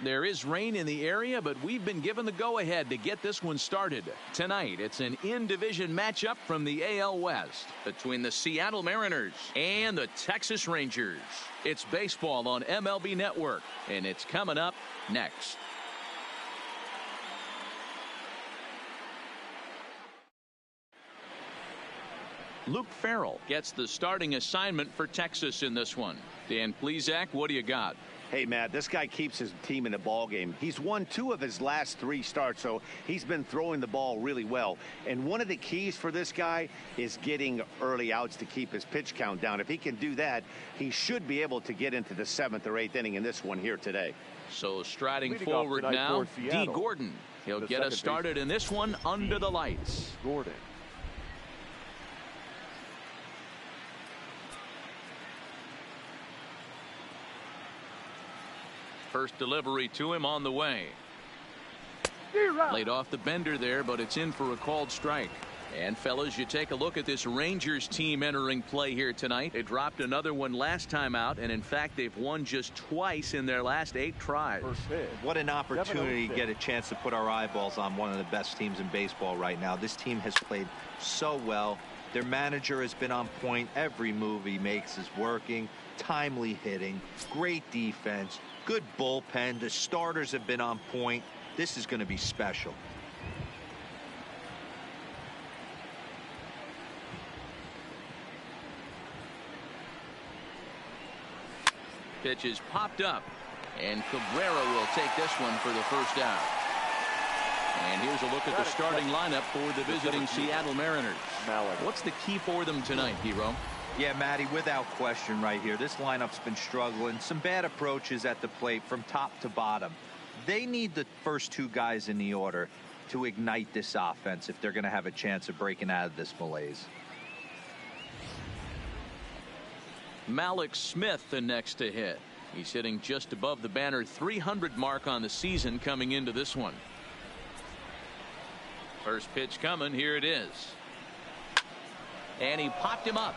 There is rain in the area, but we've been given the go-ahead to get this one started. Tonight, it's an in-division matchup from the AL West between the Seattle Mariners and the Texas Rangers. It's baseball on MLB Network, and it's coming up next. Luke Farrell gets the starting assignment for Texas in this one. Dan Plesac, what do you got? Hey, Matt, this guy keeps his team in the ball game. He's won 2 of his last 3 starts, so he's been throwing the ball really well. And one of the keys for this guy is getting early outs to keep his pitch count down. If he can do that, he should be able to get into the 7th or 8th inning in this one here today. So striding forward now, D. Gordon. He'll get us started in this one under the lights. Gordon. First delivery to him on the way. Laid off the bender there, but it's in for a called strike. And fellas, you take a look at this Rangers team entering play here tonight. They dropped another one last time out, and in fact they've won just twice in their last 8 tries. What an opportunity to get a chance to put our eyeballs on one of the best teams in baseball right now. This team has played so well. Their manager has been on point. Every move he makes is working. Timely hitting, great defense, good bullpen. The starters have been on point. This is going to be special. Pitch is popped up, and Cabrera will take this one for the first out. And here's a look at the starting lineup for the visiting Seattle Mariners. What's the key for them tonight, Hero? Yeah, Matty, without question right here. This lineup's been struggling. Some bad approaches at the plate from top to bottom. They need the first 2 guys in the order to ignite this offense if they're going to have a chance of breaking out of this malaise. Malik Smith the next to hit. He's hitting just above the banner 300 mark on the season coming into this one. First pitch coming. Here it is. And he popped him up.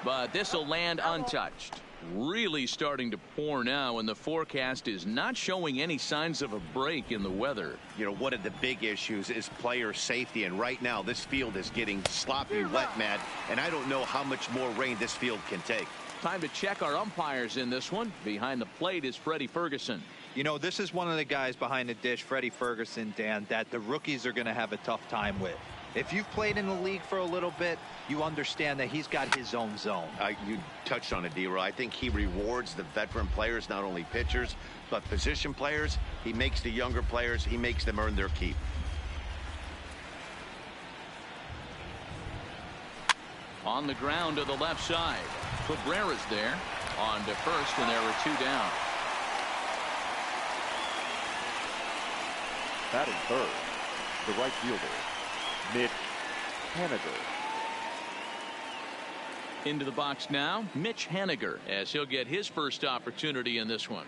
But this will land untouched. Really starting to pour now, and the forecast is not showing any signs of a break in the weather. You know, one of the big issues is player safety, and right now this field is getting sloppy wet, Matt, and I don't know how much more rain this field can take. Time to check our umpires in this one. Behind the plate is Freddie Ferguson. You know, this is one of the guys behind the dish, Freddie Ferguson, Dan, that the rookies are going to have a tough time with. If you've played in the league for a little bit, you understand that he's got his own zone. You touched on it, D-Roy. I think he rewards the veteran players, not only pitchers, but position players. He makes the younger players, he makes them earn their keep. On the ground to the left side. Cabrera's there. On to first, and there are 2 down. Batting third, the right fielder, Mitch Haniger. Into the box now, Mitch Haniger, as he'll get his first opportunity in this one.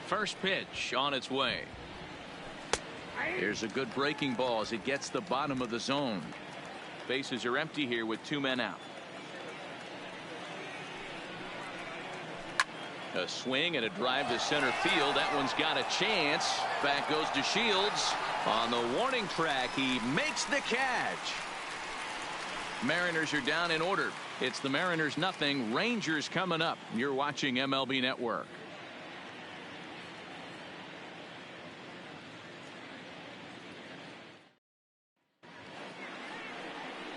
First pitch on its way. Here's a good breaking ball as it gets the bottom of the zone. Bases are empty here with 2 men out. A swing and a drive to center field. That one's got a chance. Back goes to Shields. On the warning track, he makes the catch. Mariners are down in order. It's the Mariners nothing. Rangers coming up. You're watching MLB Network.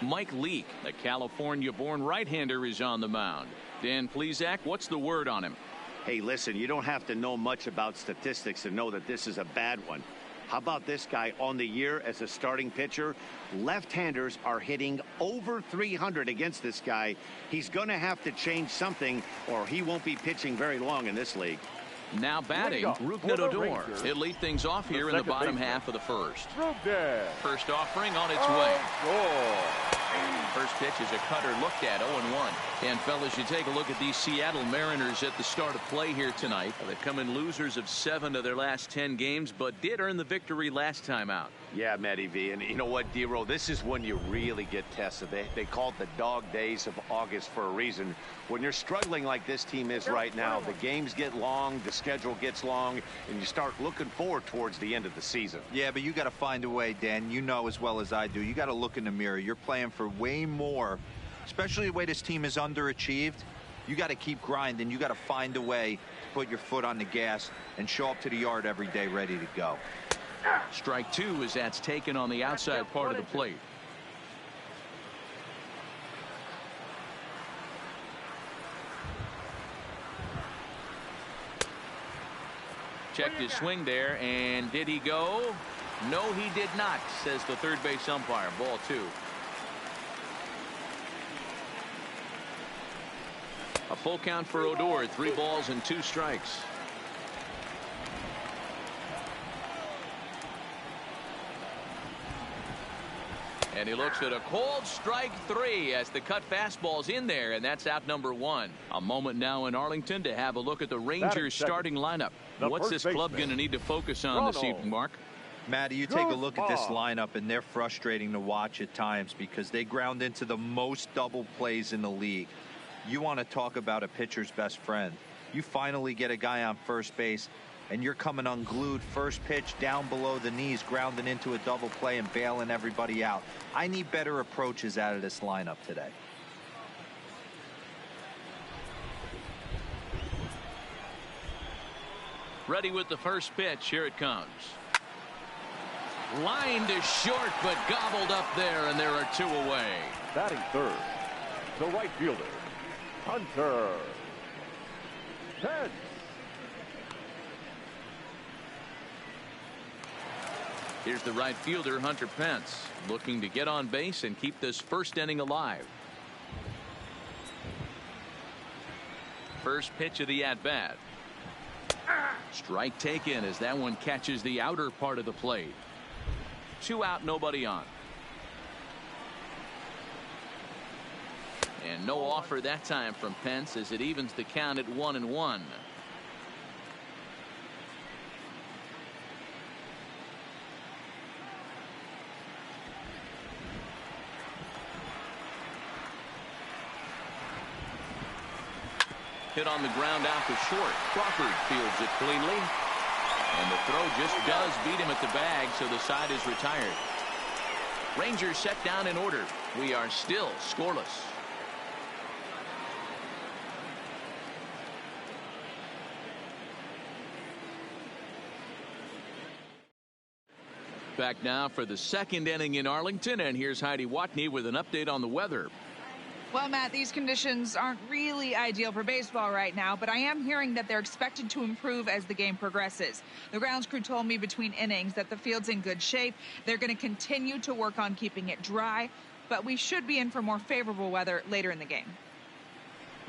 Mike Leake, the California-born right-hander, is on the mound. Dan Plesac, what's the word on him? Hey, listen, you don't have to know much about statistics to know that this is a bad one. How about this guy on the year as a starting pitcher? Left-handers are hitting over 300 against this guy. He's going to have to change something, or he won't be pitching very long in this league. Now batting, Rougned Odor. He'll lead things off here in the bottom half of the first. First offering on its way. First pitch is a cutter looked at, 0-1. And fellas, you take a look at these Seattle Mariners at the start of play here tonight. They come in losers of 7 of their last 10 games, but did earn the victory last time out. Yeah, Matty V. And you know what, D-Roll, this is when you really get tested. They call it the dog days of August for a reason. When you're struggling like this team is right now, the games get long, the schedule gets long, and you start looking forward towards the end of the season. Yeah, but you got to find a way, Dan. You know as well as I do. You got to look in the mirror. You're playing for way more, especially the way this team is underachieved. You got to keep grinding. You got to find a way to put your foot on the gas and show up to the yard every day ready to go. Strike 2 as that's taken on the outside part of the plate. Checked his swing there, and did he go? No, he did not, says the third base umpire. Ball 2. A full count for Odor. 3 balls and 2 strikes. And he looks at a cold strike 3 as the cut fastball's in there, and that's out number 1. A moment now in Arlington to have a look at the Rangers starting lineup. What's this club going to need to focus on this evening, Mark? Matty, you take a look at this lineup, and they're frustrating to watch at times because they ground into the most double plays in the league. You want to talk about a pitcher's best friend. You finally get a guy on first base, and you're coming unglued. First pitch down below the knees, grounding into a double play and bailing everybody out. I need better approaches out of this lineup today. Ready with the first pitch. Here it comes. Line to short, but gobbled up there, and there are 2 away. Batting third, the right fielder, Hunter Pence. Here's the right fielder, Hunter Pence, looking to get on base and keep this first inning alive. First pitch of the at-bat. Strike taken as that one catches the outer part of the plate. 2 out, nobody on. And no offer that time from Pence as it evens the count at 1-1. Hit on the ground out to short. Crawford fields it cleanly. And the throw just does beat him at the bag, so the side is retired. Rangers set down in order. We are still scoreless. Back now for the second inning in Arlington, and here's Heidi Watney with an update on the weather. Well, Matt, these conditions aren't really ideal for baseball right now, but I am hearing that they're expected to improve as the game progresses. The grounds crew told me between innings that the field's in good shape. They're going to continue to work on keeping it dry, but we should be in for more favorable weather later in the game.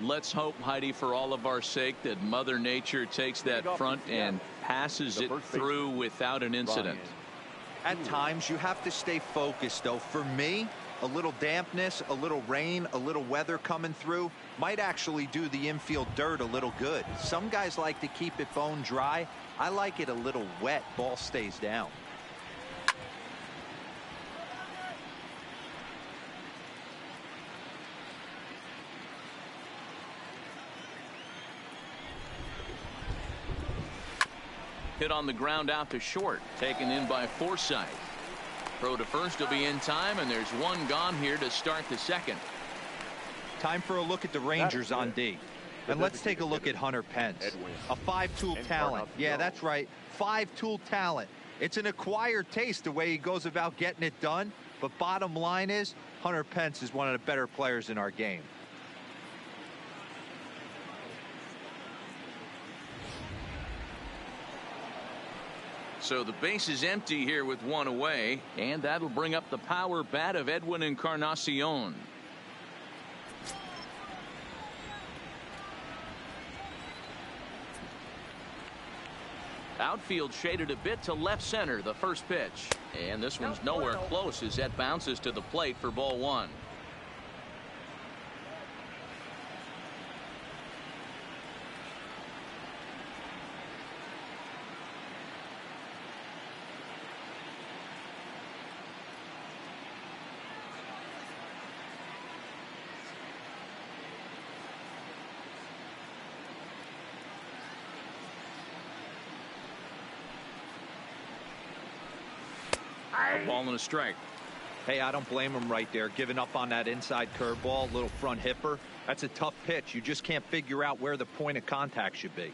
Let's hope, Heidi, for all of our sake, that Mother Nature takes that front and passes it through without an incident. At times, you have to stay focused, though. For me, a little dampness, a little rain, a little weather coming through might actually do the infield dirt a little good. Some guys like to keep it bone dry. I like it a little wet. Ball stays down. Hit on the ground out to short, taken in by Forsythe. Throw to first will be in time, and there's 1 gone here to start the second. Time for a look at the Rangers on D. And let's take a look at Hunter Pence. A 5-tool talent. Yeah, that's right. 5-tool talent. It's an acquired taste the way he goes about getting it done. But bottom line is, Hunter Pence is one of the better players in our game. So the base is empty here with 1 away, and that'll bring up the power bat of Edwin Encarnacion. Outfield shaded a bit to left center, the first pitch. And this one's nowhere close as that bounces to the plate for ball 1. A ball and a strike. Hey, I don't blame him right there. Giving up on that inside curveball, little front hipper. That's a tough pitch. You just can't figure out where the point of contact should be.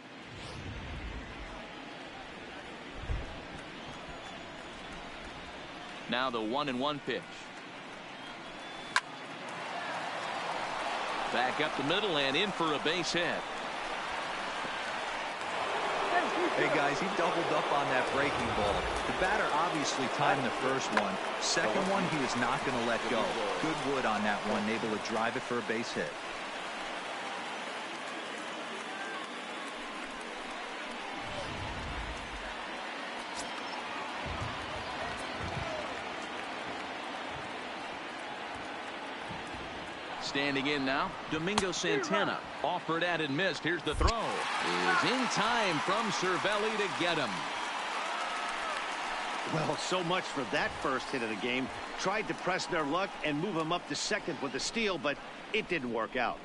Now the 1-1 pitch. Back up the middle and in for a base hit. Hey guys, he doubled up on that breaking ball. The batter obviously timed the first one. Second one, he was not going to let go. Good wood on that one, able to drive it for a base hit. Standing in now, Domingo Santana. Offered at and missed. Here's the throw. Is in time from Cervelli to get him. Well, so much for that first hit of the game. Tried to press their luck and move him up to second with a steal, but it didn't work out.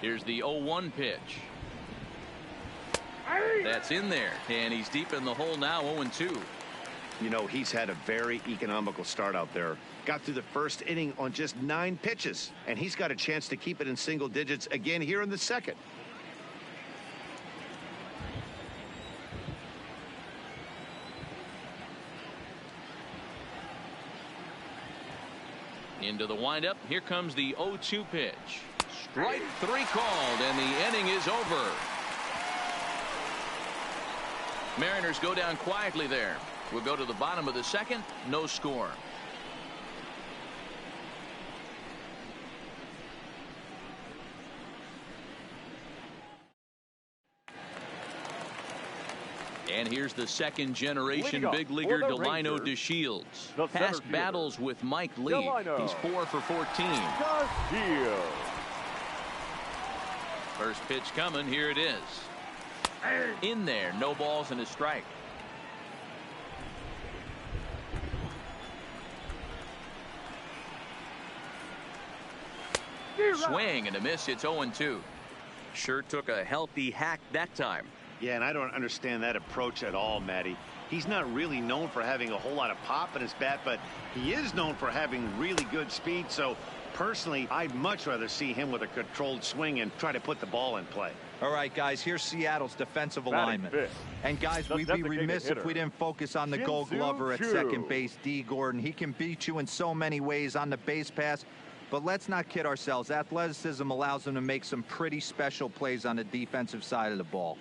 Here's the 0-1 pitch. That's in there, and he's deep in the hole now, 0-2. You know, he's had a very economical start out there. Got through the first inning on just 9 pitches, and he's got a chance to keep it in single digits again here in the second. Into the windup. Here comes the 0-2 pitch. Strike 3 called, and the inning is over. Mariners go down quietly there. We'll go to the bottom of the second. No score. And here's the second generation big leaguer Delino DeShields. Past battles with Mike Lee. Delino. He's 4 for 14. First pitch coming. Here it is. In there, no balls and a strike. Swing and a miss. It's 0-2. Sure took a healthy hack that time. Yeah, and I don't understand that approach at all, Matty. He's not really known for having a whole lot of pop in his bat, but he is known for having really good speed. So personally, I'd much rather see him with a controlled swing and try to put the ball in play. All right, guys, here's Seattle's defensive alignment. And, guys, we'd be remiss if we didn't focus on the Gold Glover at second base, D. Gordon. He can beat you in so many ways on the base pass. But let's not kid ourselves. Athleticism allows him to make some pretty special plays on the defensive side of the ball.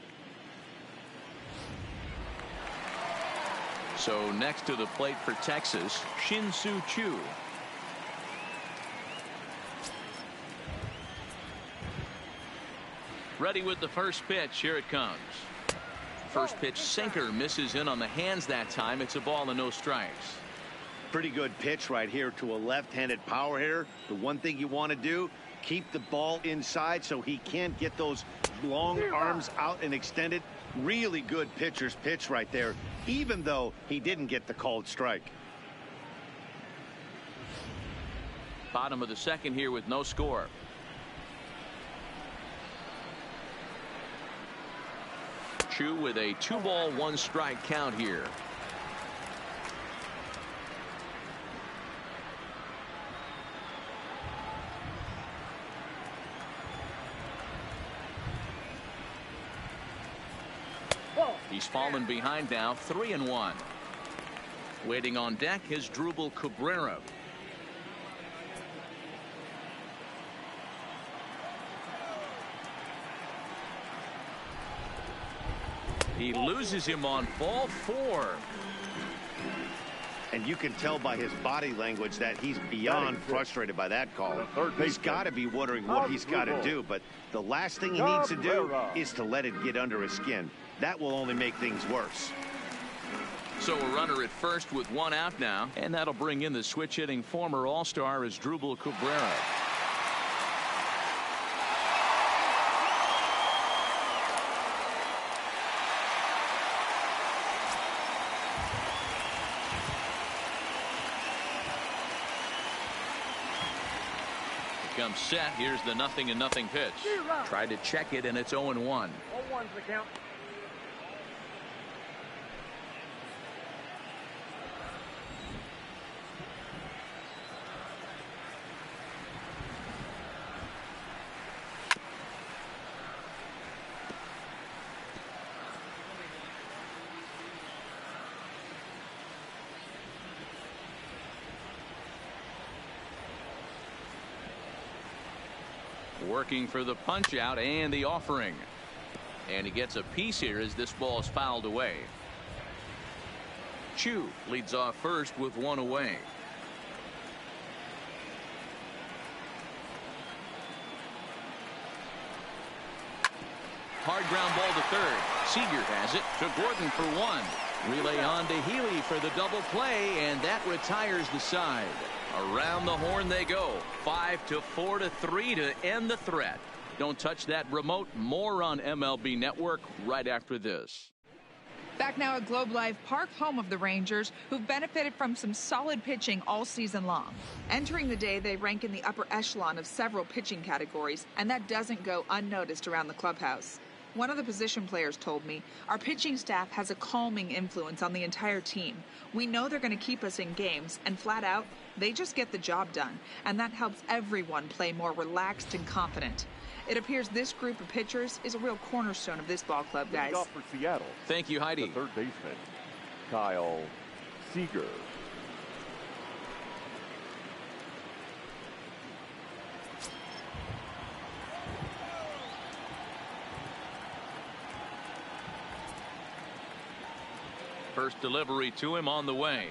So next to the plate for Texas, Shin-Soo Choo. Ready with the first pitch. Here it comes. First pitch sinker misses in on the hands that time. It's a ball and no strikes. Pretty good pitch right here to a left-handed power hitter. The one thing you want to do, keep the ball inside so he can't get those long arms out and extended. Really good pitcher's pitch right there, even though he didn't get the called strike. Bottom of the second here with no score. Chu with a 2-ball 1-strike count here. He's fallen behind now, 3-1. Waiting on deck is Drupal Cabrera. He loses him on ball 4. And you can tell by his body language that he's beyond frustrated by that call. He's got to be wondering what he's got to do, but the last thing he needs to do is to let it get under his skin. That will only make things worse. So a runner at first with 1 out now, and that'll bring in the switch-hitting former All-Star as Drupal Cabrera. comes set. Here's the 0-0 pitch. Tried to check it, and it's 0-1. 0-1's the count. Working for the punch out and the offering. And he gets a piece here as this ball is fouled away. Chu leads off first with one away. Hard ground ball to third. Seager has it to Gordon for one. Relay on to Healy for the double play, and that retires the side. Around the horn they go. 5-4-3 to end the threat. Don't touch that remote. More on MLB Network right after this. Back now at Globe Life Park, home of the Rangers, who've benefited from some solid pitching all season long. Entering the day, they rank in the upper echelon of several pitching categories, and that doesn't go unnoticed around the clubhouse. One of the position players told me, our pitching staff has a calming influence on the entire team. We know they're going to keep us in games, and flat out, they just get the job done, and that helps everyone play more relaxed and confident. It appears this group of pitchers is a real cornerstone of this ball club, guys. Off for Seattle. Thank you, Heidi. The third baseman, Kyle Seager. First delivery to him on the way.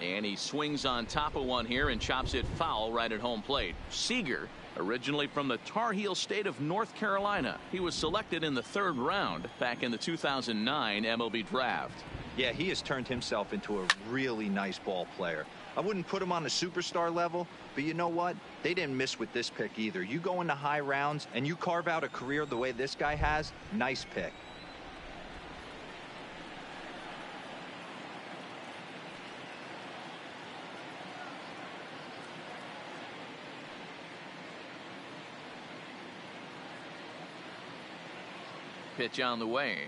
And he swings on top of one here and chops it foul right at home plate. Seager, originally from the Tar Heel state of North Carolina. He was selected in the 3rd round back in the 2009 MLB draft. Yeah, he has turned himself into a really nice ball player. I wouldn't put him on the superstar level, but you know what? They didn't miss with this pick either. You go into high rounds and you carve out a career the way this guy has, nice pick. Pitch on the way.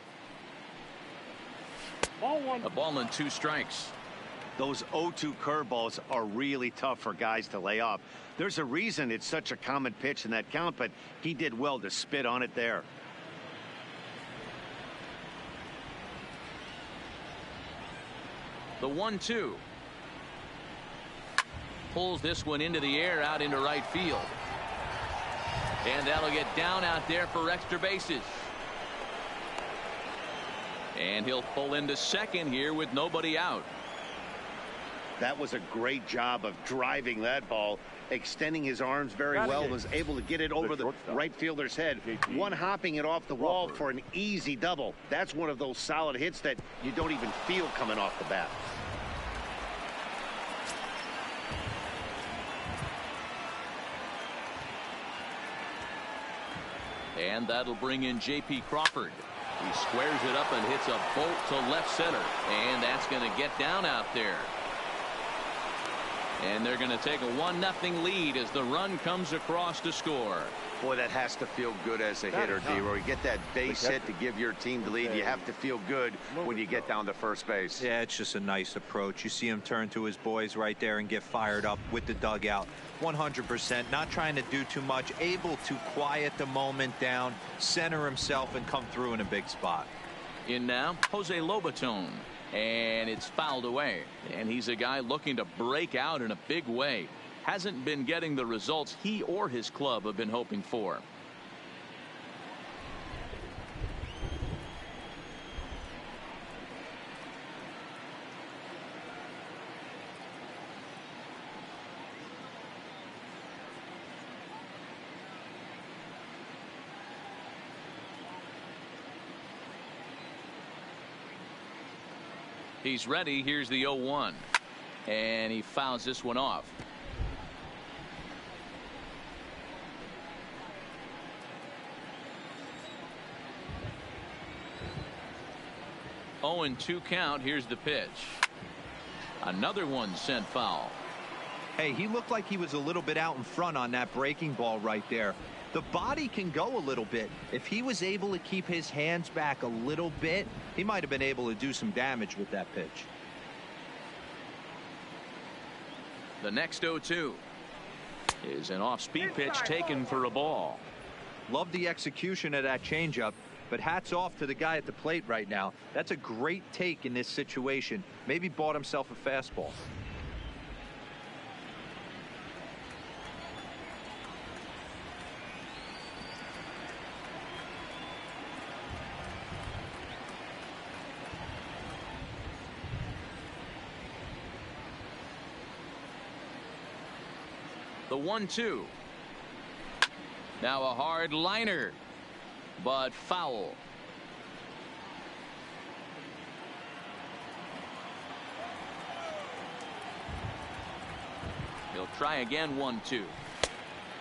Ball one. A ball and 2 strikes. Those 0-2 curveballs are really tough for guys to lay off. There's a reason it's such a common pitch in that count, but he did well to spit on it there. The 1-2. Pulls this one into the air out into right field. And that'll get down out there for extra bases. And he'll pull into second here with nobody out. That was a great job of driving that ball, extending his arms very well, was able to get it over the right fielder's head, one hopping it off the wall for an easy double. That's one of those solid hits that you don't even feel coming off the bat. And that'll bring in J.P. Crawford. He squares it up and hits a bolt to left center. And that's going to get down out there. And they're going to take a 1-0 lead as the run comes across to score. Boy, that has to feel good as a hitter, D-Roy. You get that base hit to give your team the lead. You have to feel good when you get down to first base. Yeah, it's just a nice approach. You see him turn to his boys right there and get fired up with the dugout. 100%, not trying to do too much, able to quiet the moment down, center himself, and come through in a big spot. In now, Jose Lobaton. And it's fouled away. And he's a guy looking to break out in a big way. Hasn't been getting the results he or his club have been hoping for. He's ready. Here's the 0-1. And he fouls this one off. Oh, and 2 count. Here's the pitch. Another one sent foul. Hey, he looked like he was a little bit out in front on that breaking ball right there. The body can go a little bit. If he was able to keep his hands back a little bit, he might have been able to do some damage with that pitch. The next 0-2 is an off-speed pitch taken for a ball. Love the execution of that changeup, but hats off to the guy at the plate right now. That's a great take in this situation. Maybe bought himself a fastball. The 1-2. Now a hard liner, but foul. He'll try again. 1-2.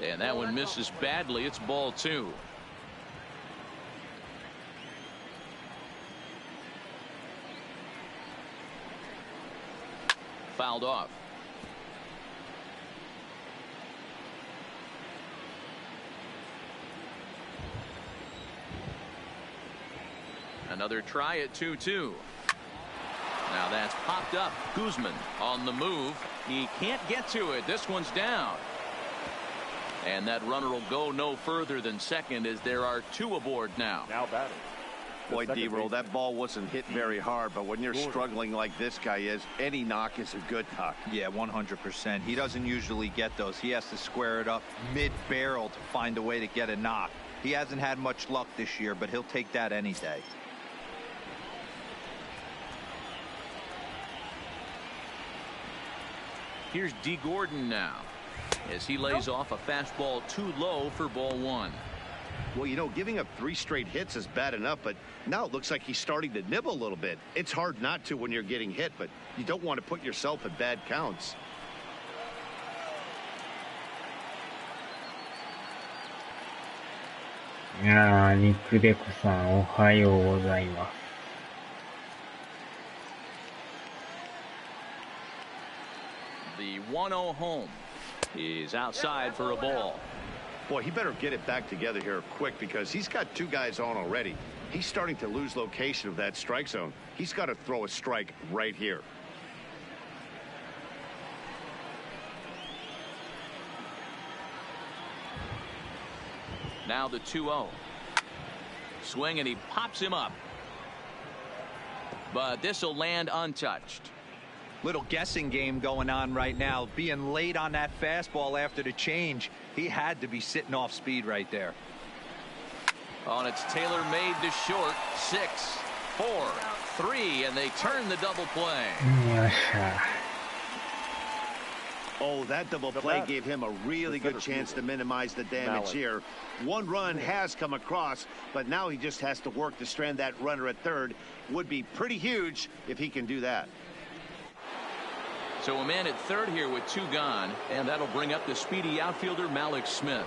And that one misses badly. It's ball 2. Fouled off. Another try at 2-2. Now that's popped up. Guzman on the move. He can't get to it. This one's down. And that runner will go no further than second as there are 2 aboard now. Now batting. Boy, D-Roll, that ball wasn't hit very hard, but when you're struggling like this guy is, any knock is a good knock. Yeah, 100%. He doesn't usually get those. He has to square it up mid-barrel to find a way to get a knock. He hasn't had much luck this year, but he'll take that any day. Here's D. Gordon now as he lays off a fastball too low for ball 1. Well, you know, giving up 3 straight hits is bad enough, but now it looks like he's starting to nibble a little bit. It's hard not to when you're getting hit, but you don't want to put yourself at bad counts. Nick デコさん、おはようございます。The 1-0 home is outside for a ball. Boy, he better get it back together here quick because he's got 2 guys on already. He's starting to lose location of that strike zone. He's got to throw a strike right here. Now the 2-0. Swing and he pops him up. But this will land untouched. Little guessing game going on right now. Being late on that fastball after the change. He had to be sitting off speed right there. Oh, and it's Taylor made to short. 6, 4, 3, and they turn the double play. Oh, that double play gave him a really good chance to minimize the damage here. 1 run has come across, but now he just has to work to strand that runner at third. Would be pretty huge if he can do that. So a man at third here with 2 gone, and that'll bring up the speedy outfielder Malik Smith.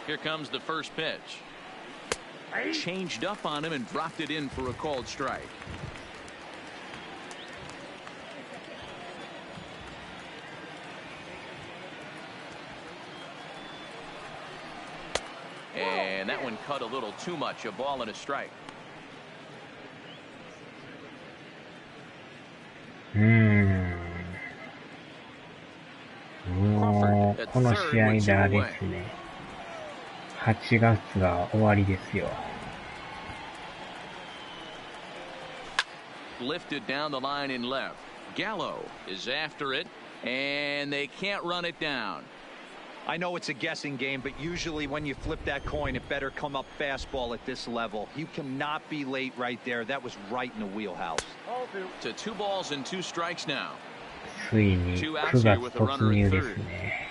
Here comes the first pitch. Changed up on him and dropped it in for a called strike. And that one cut a little too much. A ball and a strike. もうこの試合であれですね、8月が終わりですよ。Lifted down the line in left. Gallo is after it, and they can't run it down. I know it's a guessing game, but usually when you flip that coin, it better come up fastball at this level. You cannot be late right there. That was right in the wheelhouse. To 2 balls and 2 strikes now. ついに9月突入ですね。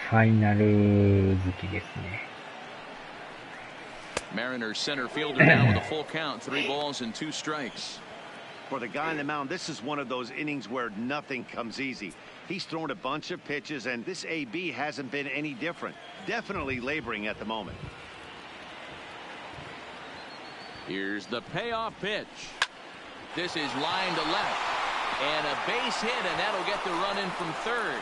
ファイナル好きですね。Mariners center fielder now with a full count. 3 balls and 2 strikes. For the guy on the mound, this is one of those innings where nothing comes easy. He's thrown a bunch of pitches, and this AB hasn't been any different. Definitely laboring at the moment. Here's the payoff pitch. This is line to left. And a base hit, and that'll get the run in from third.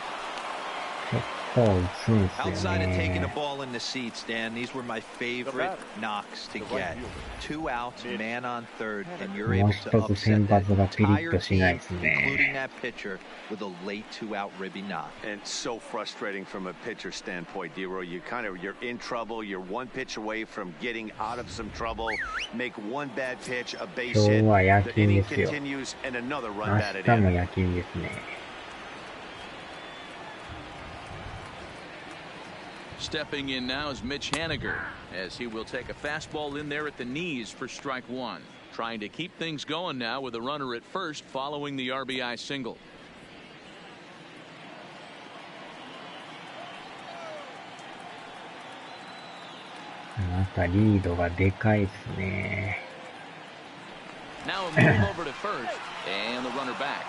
Outside of taking the ball in the seats, Dan, these were my favorite knocks to get. 2 outs, man on third, and you're able to upset that entire team, including that pitcher, with a late 2-out ribby knock. And so frustrating from a pitcher standpoint, D-Roy. You're in trouble. You're one pitch away from getting out of some trouble. Make one bad pitch, a base hit. The inning continues, and another run batted in. Stepping in now is Mitch Haniger, as he will take a fastball in there at the knees for strike one. Trying to keep things going now with a runner at first following the RBI single. Now a move over to first, and the runner back.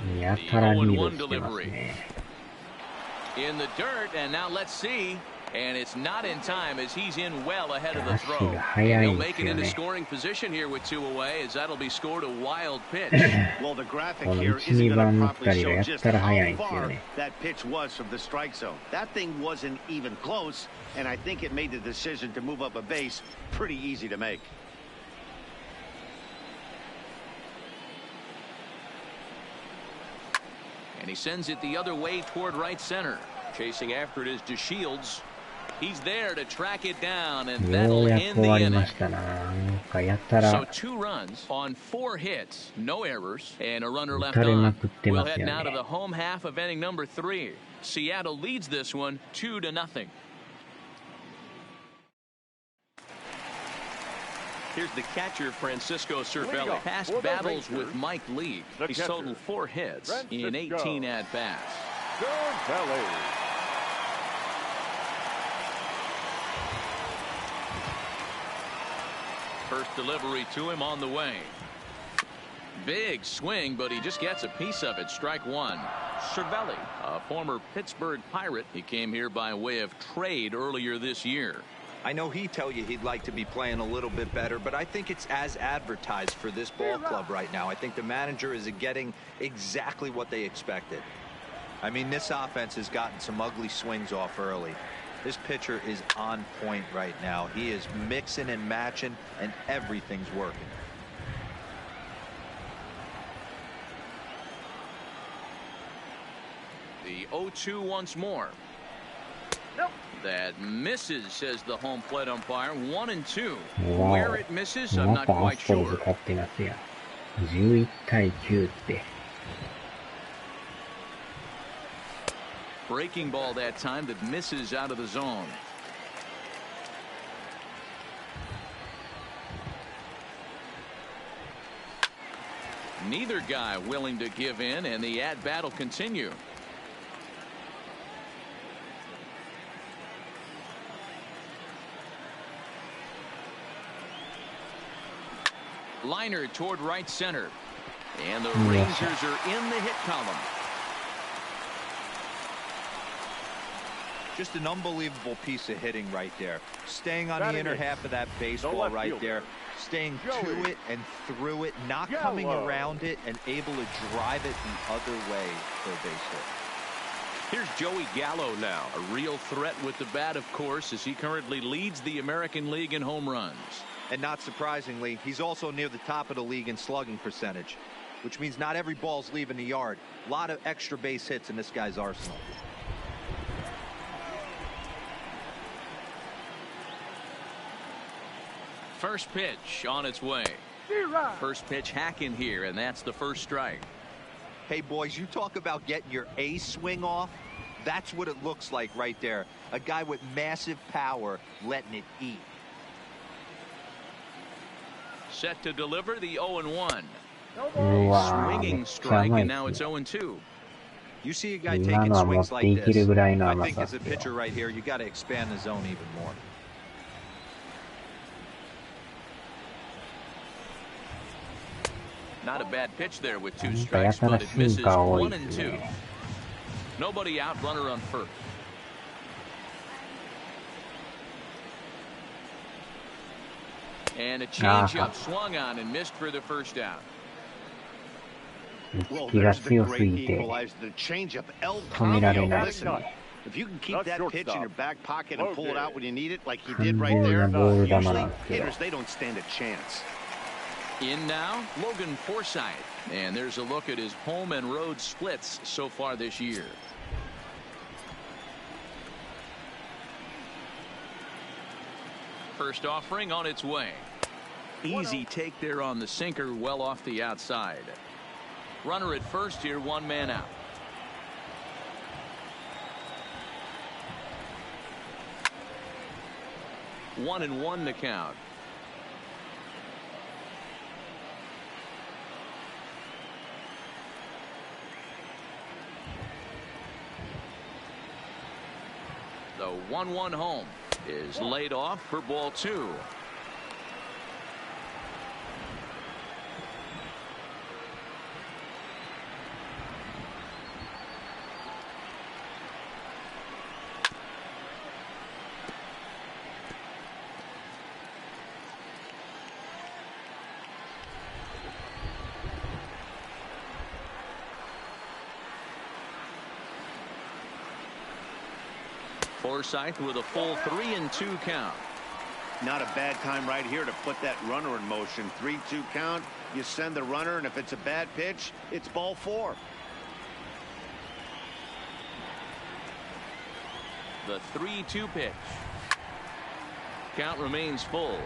The 0-1 delivery. In the dirt, and now let's see. And it's not in time, as he's in well ahead of the throw. And he'll make it into scoring position here with 2 away, as that'll be scored a wild pitch. Well, the graphic here isn't going to properly show just how far that pitch was from the strike zone. That thing wasn't even close, and I think it made the decision to move up a base pretty easy to make. And he sends it the other way toward right center. Chasing after it is DeShields. He's there to track it down, and that'll end the inning. So 2 runs on 4 hits, no errors, and a runner left on. We'll head now to the home half of inning number 3. Seattle leads this one 2-0. Here's the catcher, Francisco Cervelli. Past battles with Mike Lee. He's totaled 4 hits in 18 at-bats. First delivery to him on the way. Big swing, but he just gets a piece of it. Strike one. Cervelli, a former Pittsburgh Pirate. He came here by way of trade earlier this year. I know he'd tell you he'd like to be playing a little bit better, but I think it's as advertised for this ball club right now. I think the manager is getting exactly what they expected. I mean, this offense has gotten some ugly swings off early. This pitcher is on point right now. He is mixing and matching, and everything's working. The 0-2 once more. Nope. That misses, says the home plate umpire. 1-2. Wow. Where it misses, I'm not quite sure. 11対9って。Breaking ball that time that misses out of the zone. Neither guy willing to give in, and the at-bat will continue. Liner toward right center. And the Rangers are in the hit column. Just an unbelievable piece of hitting right there. Staying on the inner half of that baseball right there. Staying to it and through it. Not coming around it and able to drive it the other way for a base hit. Here's Joey Gallo now. A real threat with the bat, of course, as he currently leads the American League in home runs. And not surprisingly, he's also near the top of the league in slugging percentage, which means not every ball's leaving the yard. A lot of extra base hits in this guy's arsenal. First pitch on its way. First pitch hack in here, and that's the first strike. Hey, boys, you talk about getting your A swing off. That's what it looks like right there. A guy with massive power letting it eat. Set to deliver the 0-1. Wow. Swinging strike, and now it's 0-2. You see a guy taking swings like this. I think as a pitcher right here, you got to expand the zone even more. Not a bad pitch there with 2 strikes, but it misses 1-2. Nobody out, runner on first. And a changeup swung on and missed for the first out. 打ち気が強すぎて止められないですね。 If you can keep that pitch in your back pocket and pull it out when you need it, like he 完 did right 全 there, なボール球な usually んですけど。 hitters, they don't stand a chance. In now, Logan Forsythe. And there's a look at his home and road splits so far this year. First offering on its way. Easy take there on the sinker, well off the outside. Runner at first here, one man out. One and one to count. The 1-1 home is laid off for ball two. Forsythe with a full 3-2 count. Not a bad time right here to put that runner in motion. 3-2 count. You send the runner, and if it's a bad pitch, it's ball four. The 3-2 pitch. Count remains full.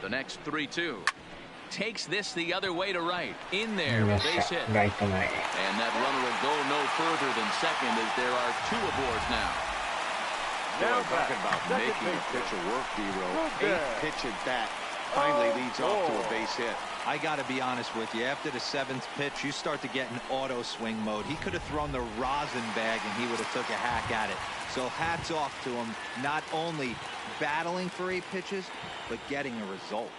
The next 3-2 takes this the other way to right. In there, base hit. And that runner will go no further than second as there are two aboard now. Now talking about making a pitcher work, D-Row. 8 pitch at bat finally leads off to a base hit. I got to be honest with you. After the 7th pitch, you start to get in auto swing mode. He could have thrown the rosin bag and he would have took a hack at it. So hats off to him, not only battling for 8 pitches, but getting a result.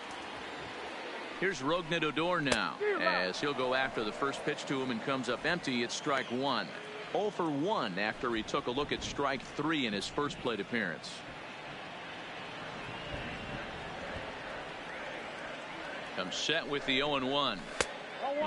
Here's Rougned Odor now, as he'll go after the first pitch to him and comes up empty. It's strike one. 0 for 1 after he took a look at strike 3 in his first plate appearance. Comes set with the 0-1.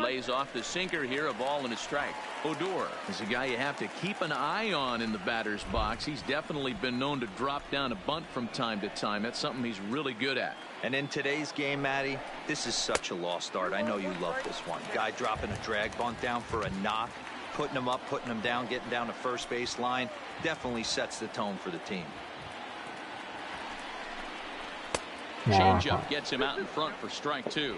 Lays off the sinker here, a ball and a strike. Odor is a guy you have to keep an eye on in the batter's box. He's definitely been known to drop down a bunt from time to time. That's something he's really good at. And in today's game, Matty, this is such a lost art. I know you love this one. Guy dropping a drag bunt down for a knock, putting him up, putting him down, getting down to first base line. Definitely sets the tone for the team. Changeup gets him out in front for strike 2.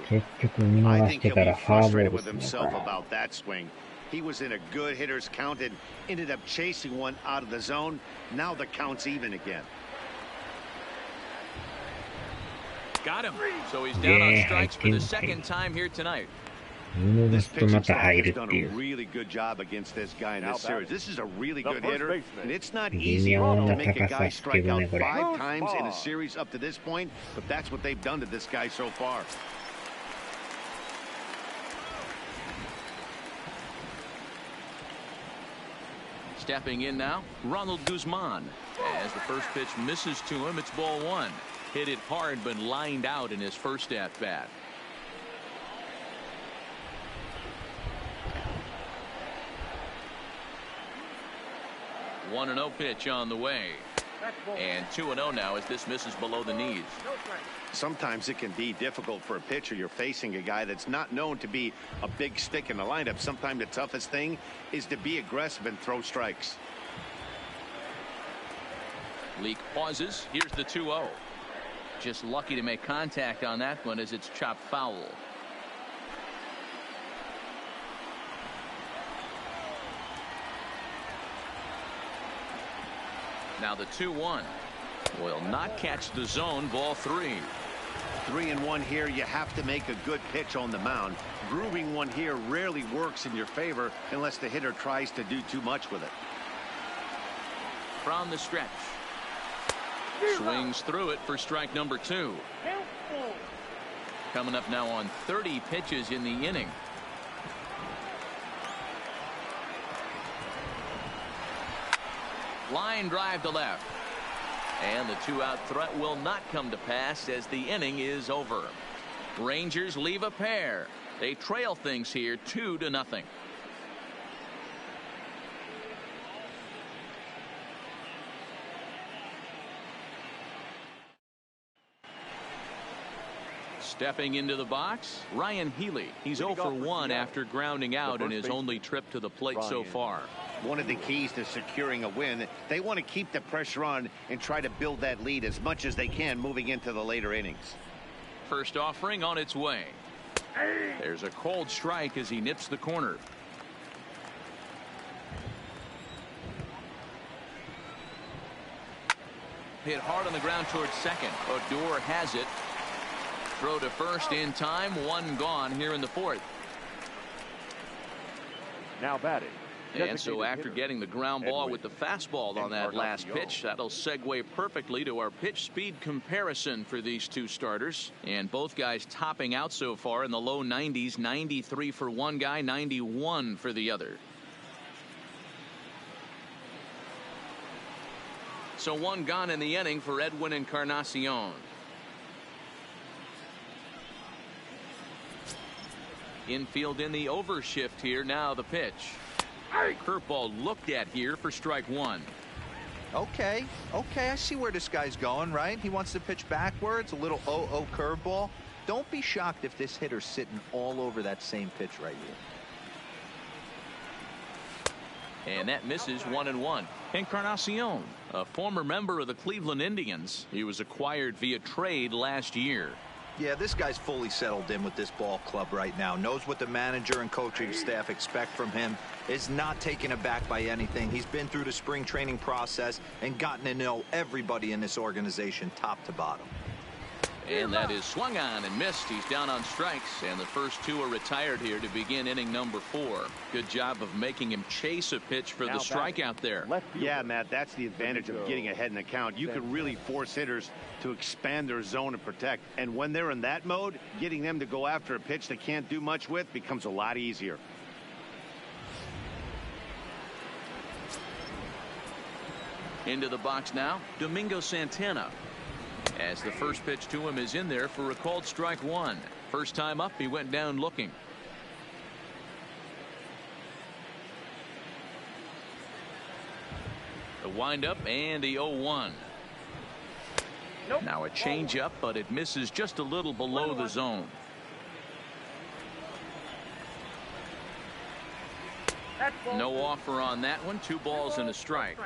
I think he'll be frustrated with himself about that swing. He was in a good hitter's count and ended up chasing one out of the zone. Now the count's even again. Got him. So he's down on strikes for the second time here tonight. This pitching staff has done a really good job against this guy in this series. This is a really good hitter, and it's not easy to make a guy strike out 5 times in a series up to this point, but that's what they've done to this guy so far. Stepping in now, Ronald Guzman. As the first pitch misses to him, it's ball 1. Hit it hard, but lined out in his first at bat. One 1-0 pitch on the way. And 2-0 now as this misses below the knees. Sometimes it can be difficult for a pitcher. You're facing a guy that's not known to be a big stick in the lineup. Sometimes the toughest thing is to be aggressive and throw strikes. Leak pauses. Here's the 2-0. Just lucky to make contact on that one as it's chopped foul. Now the 2-1 will not catch the zone. Ball 3. 3-1 here. You have to make a good pitch on the mound. Grooving one here rarely works in your favor unless the hitter tries to do too much with it. From the stretch. Swings through it for strike number 2. Coming up now on 30 pitches in the inning. Line drive to left. And the 2-out threat will not come to pass as the inning is over. Rangers leave a pair. They trail things here 2-0. Stepping into the box, Ryan Healy. He's 0 for 1 after grounding out in his only trip to the plate so far. One of the keys to securing a win, they want to keep the pressure on and try to build that lead as much as they can moving into the later innings. First offering on its way. There's a cold strike as he nips the corner. Hit hard on the ground towards second. Odor has it. Throw to first in time. 1 gone here in the 4th. Now batting. And so after getting the ground ball with the fastball on that last pitch, that'll segue perfectly to our pitch speed comparison for these two starters. And both guys topping out so far in the low 90s. 93 for one guy, 91 for the other. So 1 gone in the inning for Edwin Encarnacion. Infield in the overshift here. Now the pitch. Curveball looked at here for strike 1. Okay, I see where this guy's going, right? He wants to pitch backwards, a little 0-0 curveball. Don't be shocked if this hitter's sitting all over that same pitch right here. And that misses 1-1. Encarnacion, a former member of the Cleveland Indians. He was acquired via trade last year. Yeah, this guy's fully settled in with this ball club right now. Knows what the manager and coaching staff expect from him. Is not taken aback by anything. He's been through the spring training process and gotten to know everybody in this organization top to bottom. And that is swung on and missed. He's down on strikes, and the first 2 are retired here to begin inning number 4. Good job of making him chase a pitch for the strikeout there. Yeah, Matt, that's the advantage of getting ahead in the count. You can really force hitters to expand their zone and protect. And when they're in that mode, getting them to go after a pitch they can't do much with becomes a lot easier. Into the box now, Domingo Santana. As the first pitch to him is in there for a called strike 1. First time up, he went down looking. The windup and the 0-1. Now a changeup, but it misses just a little below the zone. No offer on that one. 2 balls and a strike.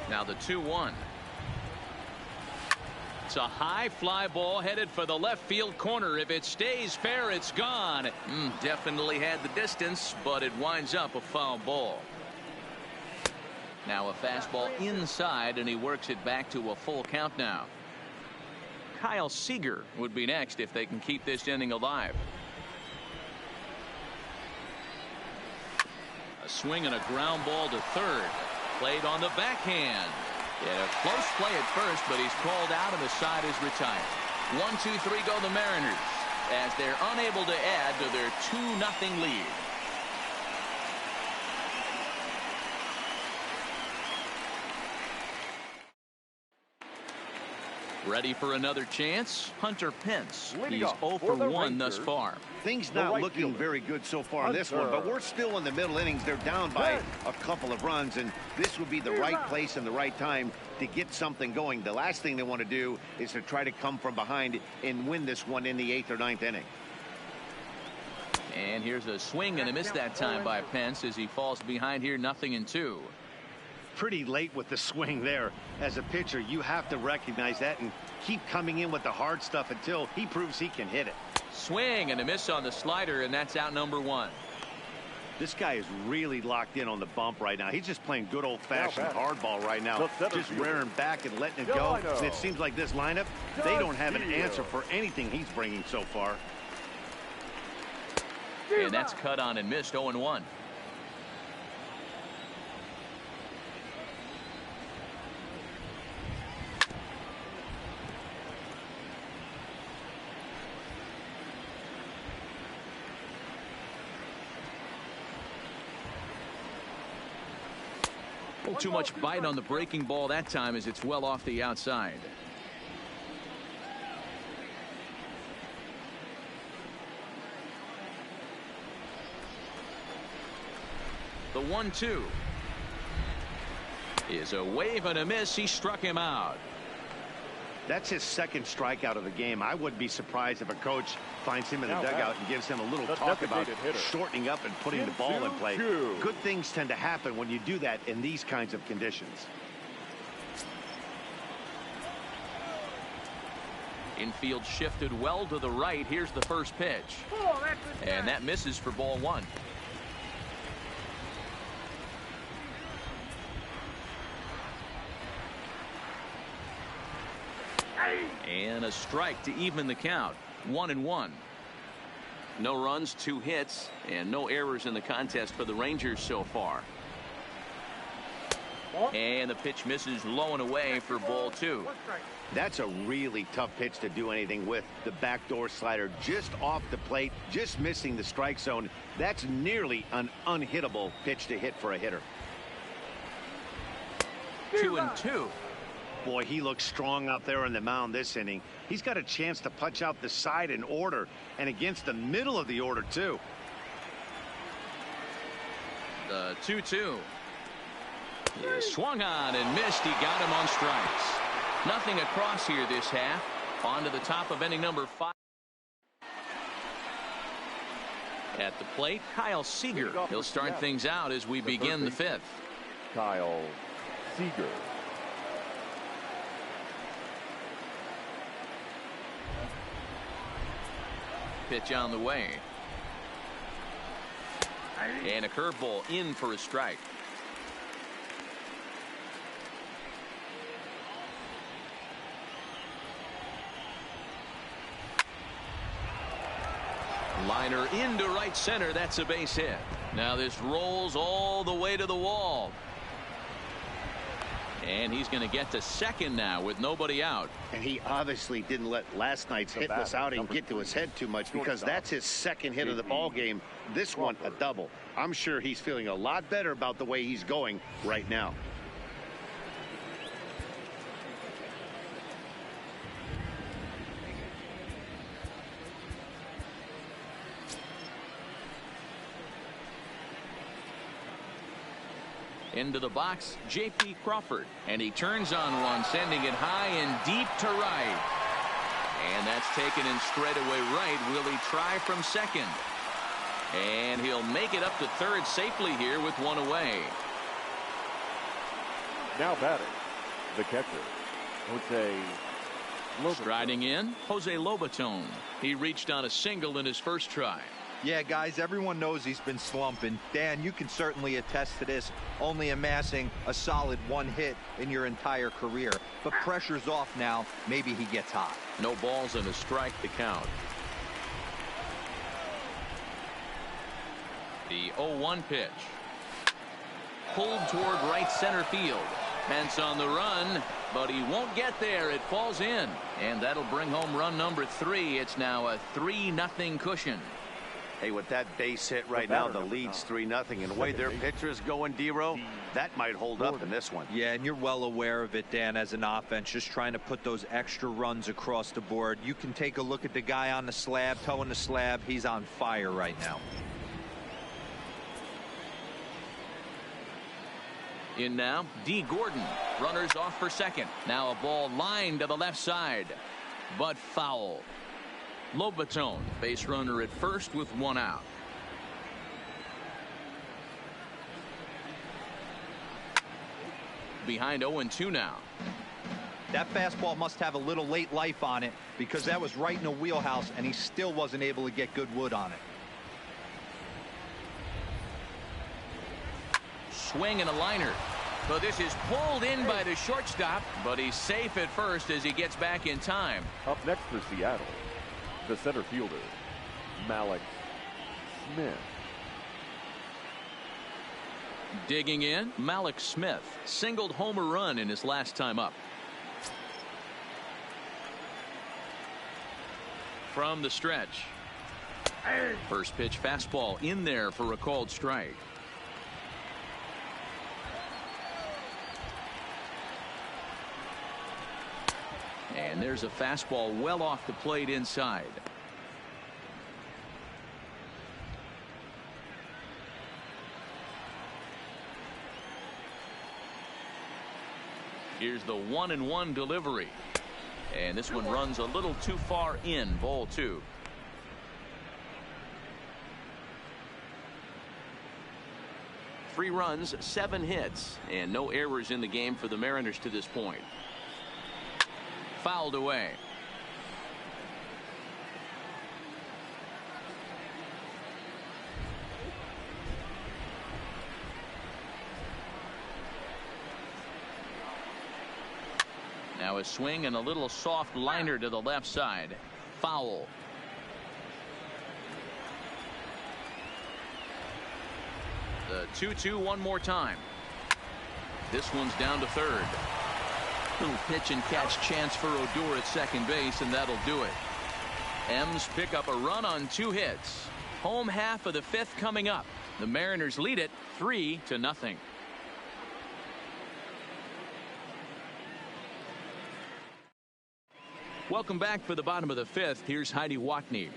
Now the 2-1. It's a high fly ball headed for the left field corner. If it stays fair, it's gone. Definitely had the distance, but it winds up a foul ball. Now a fastball inside, and he works it back to a full count now. Kyle Seager would be next if they can keep this inning alive. A swing and a ground ball to third. Played on the backhand. Yeah, a close play at first, but he's called out and the side is retired. 1-2-3 go the Mariners as they're unable to add to their 2-0 lead. Ready for another chance? Hunter Pence. He's 0 for 1 thus far. Things not looking very good so far in this one, but we're still in the middle innings. They're down by a couple of runs, and this would be the right place and the right time to get something going. The last thing they want to do is to try to come from behind and win this one in the 8th or 9th inning. And here's a swing and a miss that time by Pence as he falls behind here 0-2. Pretty late with the swing there. As a pitcher, you have to recognize that and keep coming in with the hard stuff until he proves he can hit it. Swing and a miss on the slider, and that's out number 1. This guy is really locked in on the bump right now. He's just playing good old-fashioned hardball right now, just rearing back and letting it go. And it seems like this lineup, they don't have an answer for anything he's bringing so far. And that's cut on and missed. 0-1. Too much bite on the breaking ball that time as it's well off the outside. The 1-2 is a wave and a miss. He struck him out. That's his second strikeout of the game. I wouldn't be surprised if a coach finds him in the dugout and gives him a little talk about shortening up and putting the ball in play. Good things tend to happen when you do that in these kinds of conditions. Infield shifted well to the right. Here's the first pitch. And that misses for ball 1. And a strike to even the count. 1-1. No runs, 2 hits, and no errors in the contest for the Rangers so far. And the pitch misses low and away for ball 2. That's a really tough pitch to do anything with. The backdoor slider just off the plate, just missing the strike zone. That's nearly an unhittable pitch to hit for a hitter. 2-2. Boy, he looks strong out there on the mound this inning. He's got a chance to punch out the side in order, and against the middle of the order, too. The 2-2. He swung on and missed. He got him on strikes. Nothing across here this half. On to the top of inning number 5. At the plate, Kyle Seager. He'll start things out as we begin the 5th. Kyle Seager. Pitch on the way. And a curveball in for a strike. Liner into right center. That's a base hit. Now this rolls all the way to the wall. And he's going to get to second now with nobody out. And he obviously didn't let last night's hitless outing get to his head too much, because that's his second hit of the ball game. This one a double. I'm sure he's feeling a lot better about the way he's going right now. Into the box, J.P. Crawford, and he turns on one, sending it high and deep to right. And that's taken in straightaway right. Will he try from second? And he'll make it up to third safely here with one away. Now batting, the catcher, Jose Lobaton. Striding in, Jose Lobaton. He reached on a single in his first try. Yeah, guys, everyone knows he's been slumping. Dan, you can certainly attest to this, only amassing a solid 1 hit in your entire career. But pressure's off now. Maybe he gets hot. No balls and a strike to count. The 0-1 pitch. Pulled toward right center field. Pence on the run, but he won't get there. It falls in. And that'll bring home run number 3. It's now a 3-0 cushion. Hey, with that base hit right now, the lead's 3-0. And the way their pitcher is going, D-Row, that might hold up in this one. Yeah, and you're well aware of it, Dan, as an offense, just trying to put those extra runs across the board. You can take a look at the guy on the slab, towing the slab. He's on fire right now. In now, D. Gordon. Runners off for second. Now a ball lined to the left side, but foul. Lobaton, base runner at first with 1 out. Behind 0-2 now. That fastball must have a little late life on it, because that was right in the wheelhouse and he still wasn't able to get good wood on it. swing and a liner. But this is pulled in by the shortstop, but he's safe at first as he gets back in time. Up next for Seattle, the center fielder, Mallex Smith. Digging in, Mallex Smith singled home a run in his last time up. From the stretch. First pitch fastball in there for a called strike. And there's a fastball well off the plate inside. Here's the 1-1 delivery. And this one runs a little too far in, ball 2. Three runs, 7 hits, and no errors in the game for the Mariners to this point. Fouled away. Now a swing and a little soft liner to the left side. Foul. The 2-2 one more time. This one's down to third. Little pitch and catch chance for Odor at second base, and that'll do it. M's pick up a run on 2 hits. Home half of the 5th coming up. The Mariners lead it 3-0. Welcome back for the bottom of the 5th. Here's Heidi Watney.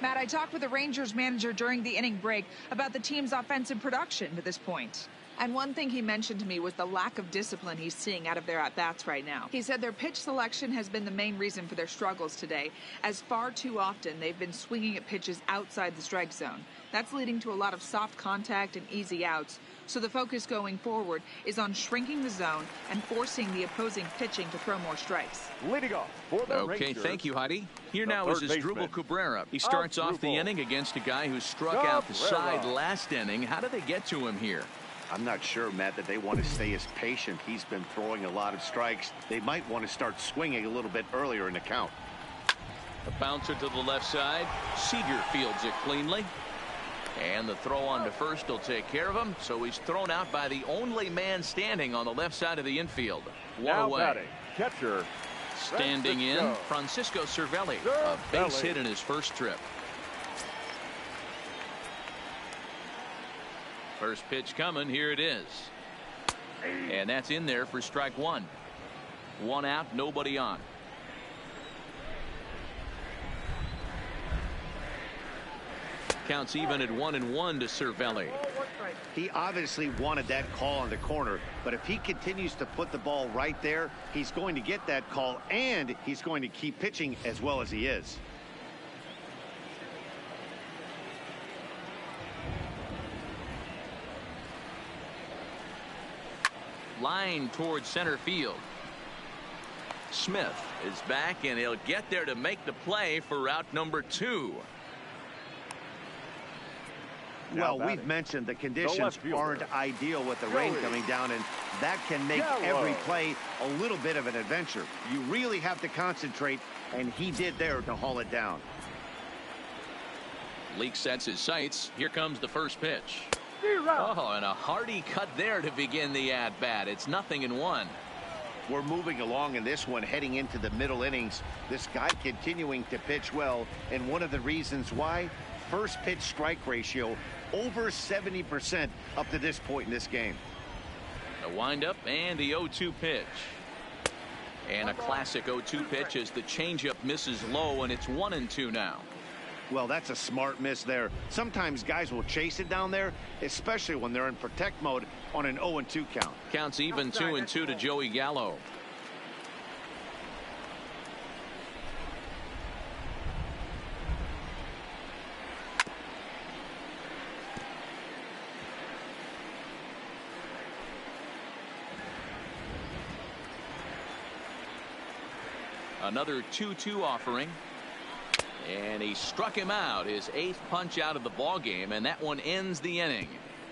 Matt, I talked with the Rangers manager during the inning break about the team's offensive production to this point. And one thing he mentioned to me was the lack of discipline he's seeing out of their at-bats right now. He said their pitch selection has been the main reason for their struggles today, as far too often they've been swinging at pitches outside the strike zone. That's leading to a lot of soft contact and easy outs. So the focus going forward is on shrinking the zone and forcing the opposing pitching to throw more strikes. Leading off for the Okay, Rangers, thank you, Heidi. Here now is Asdrubal Cabrera. He starts off the inning against a guy who struck out the side last inning. How did they get to him here? I'm not sure, Matt, that they want to stay as patient. He's been throwing a lot of strikes. They might want to start swinging a little bit earlier in the count. A bouncer to the left side. Seager fields it cleanly. And the throw on to first will take care of him. So he's thrown out by the only man standing on the left side of the infield. One away. Batting, catcher. Standing in, Francisco Cervelli. A base hit in his first trip. First pitch coming. Here it is. And that's in there for strike 1. 1 out, nobody on. Counts even at 1-1 to Cervelli. He obviously wanted that call in the corner, but if he continues to put the ball right there, he's going to get that call, and he's going to keep pitching as well as he is. Line towards center field. Smith is back, and he'll get there to make the play for route number 2. Well, we've mentioned the conditions aren't ideal with the rain coming down, and that can make every play a little bit of an adventure. You really have to concentrate, and he did there to haul it down. Leake sets his sights. Here comes the first pitch. Oh, and a hearty cut there to begin the at-bat. It's 0-1. We're moving along in this one, heading into the middle innings. This guy continuing to pitch well, and one of the reasons why, first pitch strike ratio over 70% up to this point in this game. A windup and the 0-2 pitch. And a classic 0-2 pitch as the changeup misses low, and it's 1-2 now. Well, that's a smart miss there. Sometimes guys will chase it down there, especially when they're in protect mode on an 0-2 count. Counts even 2-2 to Joey Gallo. Another 2-2 offering. And he struck him out, his 8th punch out of the ball game, and that one ends the inning.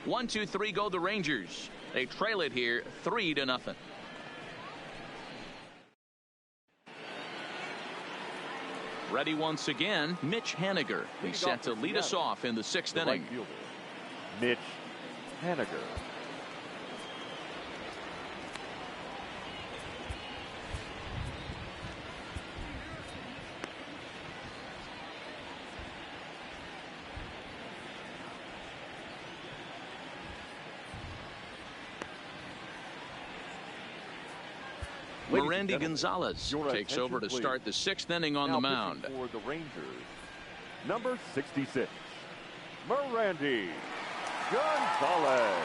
1-2-3 go the Rangers. They trail it here 3-0. Ready once again, Mitch Haniger. He's set to lead us off in the 6th inning. Mitch Haniger. Randy Gonzalez takes over to start the 6th inning on the mound. For the Rangers, number 66, Randy Gonzalez.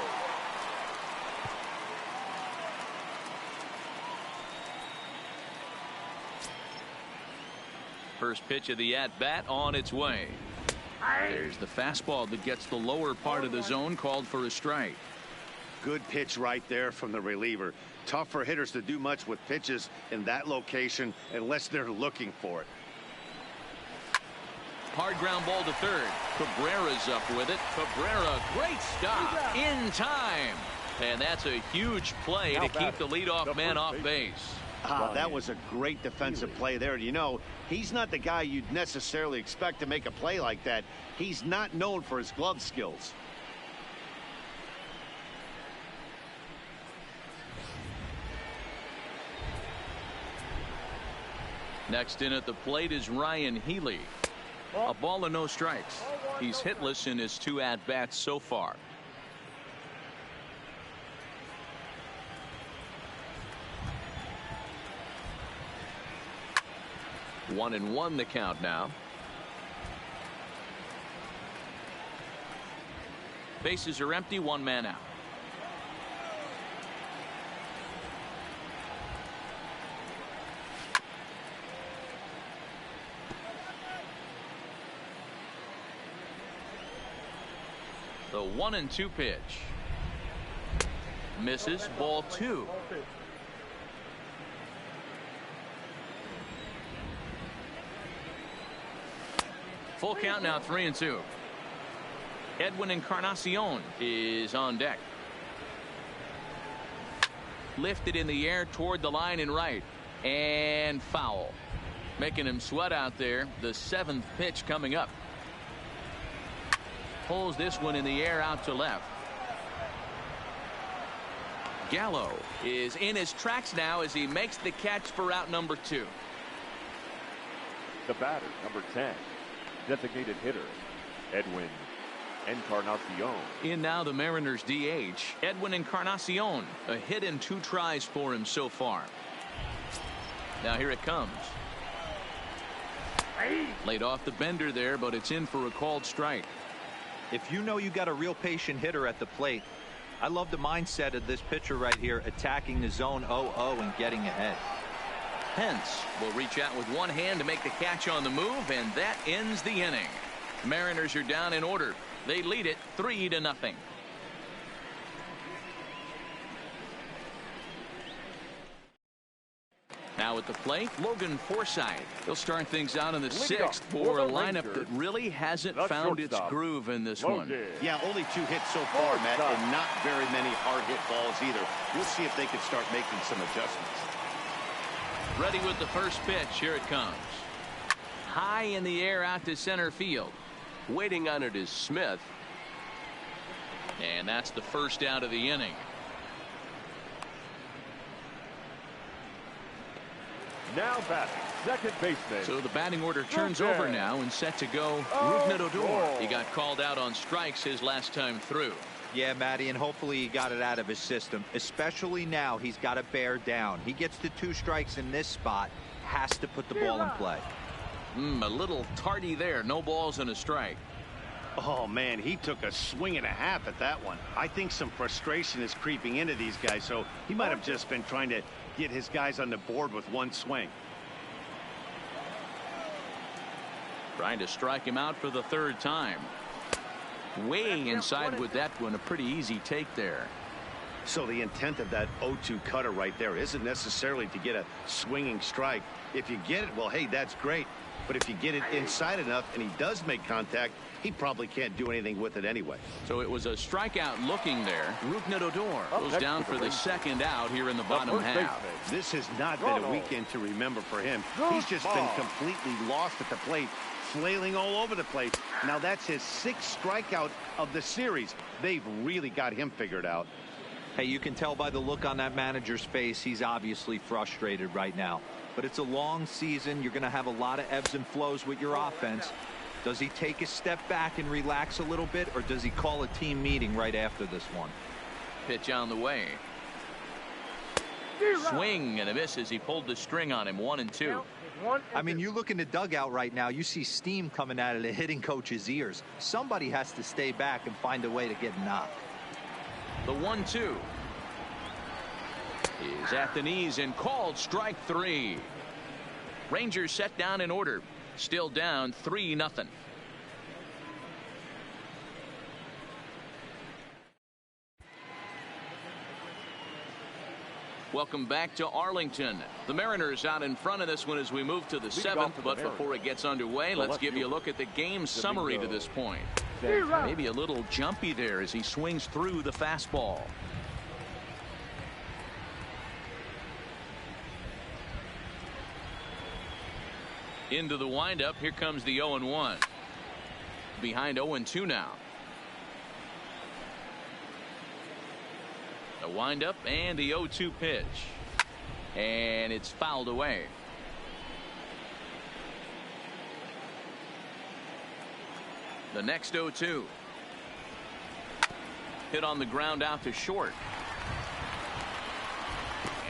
First pitch of the at-bat on its way. There's the fastball that gets the lower part of the zone, called for a strike. Good pitch right there from the reliever. Tough for hitters to do much with pitches in that location unless they're looking for it. Hard ground ball to third. Cabrera's up with it. Cabrera, great stop in time. And that's a huge play to keep the leadoff man off base. That was a great defensive play there. You know, he's not the guy you'd necessarily expect to make a play like that. He's not known for his glove skills. Next in at the plate is Ryan Healy. A ball and no strikes. He's hitless in his 2 at-bats so far. One and one the count now. Bases are empty, 1 man out. The 1-2 pitch. Misses, ball 2. Full count now, 3-2. Edwin Encarnacion is on deck. Lifted in the air toward the line and right. And foul. Making him sweat out there. The 7th pitch coming up. Pulls this one in the air out to left. Gallo is in his tracks now as he makes the catch for out number 2. The batter, number 10, designated hitter, Edwin Encarnacion. In now the Mariners DH, Edwin Encarnacion. A hit and 2 tries for him so far. Now here it comes. Laid off the bender there, but it's in for a called strike. If you know you got a real patient hitter at the plate, I love the mindset of this pitcher right here, attacking the zone 0-0 and getting ahead. Pence will reach out with one hand to make the catch on the move, and that ends the inning. Mariners are down in order. They lead it 3-0. Now at the plate, Logan Forsythe. He'll start things out in the 6th for a lineup that really hasn't found its groove in this one. Yeah, only 2 hits so far, Matt, and not very many hard hit balls either. We'll see if they can start making some adjustments. Ready with the first pitch. Here it comes. High in the air out to center field. Waiting on it is Smith. And that's the first out of the inning. Now batting, second baseman. So the batting order turns over now and set to go. Rougned Odor. He got called out on strikes his last time through. Yeah, Matty, and hopefully he got it out of his system. Especially now, he's got to bear down. He gets the 2 strikes in this spot, has to put the ball in play. A little tardy there. No balls and a strike. Oh, man, he took a swing and a half at that one. I think some frustration is creeping into these guys, so he might have just been trying to get his guys on the board with one swing. Trying to strike him out for the 3rd time. Way inside with that one. A pretty easy take there. So the intent of that 0-2 cutter right there isn't necessarily to get a swinging strike. If you get it, well, hey, that's great. But if you get it inside enough and he does make contact, he probably can't do anything with it anyway. So it was a strikeout looking there. Rougned Odor goes down for the second out here in the bottom half. This has not been a weekend to remember for him. He's just been completely lost at the plate, flailing all over the place. Now that's his 6th strikeout of the series. They've really got him figured out. Hey, you can tell by the look on that manager's face, he's obviously frustrated right now. But it's a long season. You're going to have a lot of ebbs and flows with your offense. Does he take a step back and relax a little bit, or does he call a team meeting right after this one? Pitch on the way. Swing and a miss as he pulled the string on him. 1-2. I mean, you look in the dugout right now, you see steam coming out of the hitting coach's ears. Somebody has to stay back and find a way to get knocked. The 1-2 is at the knees and called strike 3. Rangers set down in order. Still down 3-0. Welcome back to Arlington. The Mariners out in front of this one as we move to the 7th. But before it gets underway, let's give you a look at the game summary to this point. Maybe a little jumpy there as he swings through the fastball. Into the windup. Here comes the 0-1. Behind 0-2 now. The windup and the 0-2 pitch. And it's fouled away. The next 0-2. Hit on the ground out to short.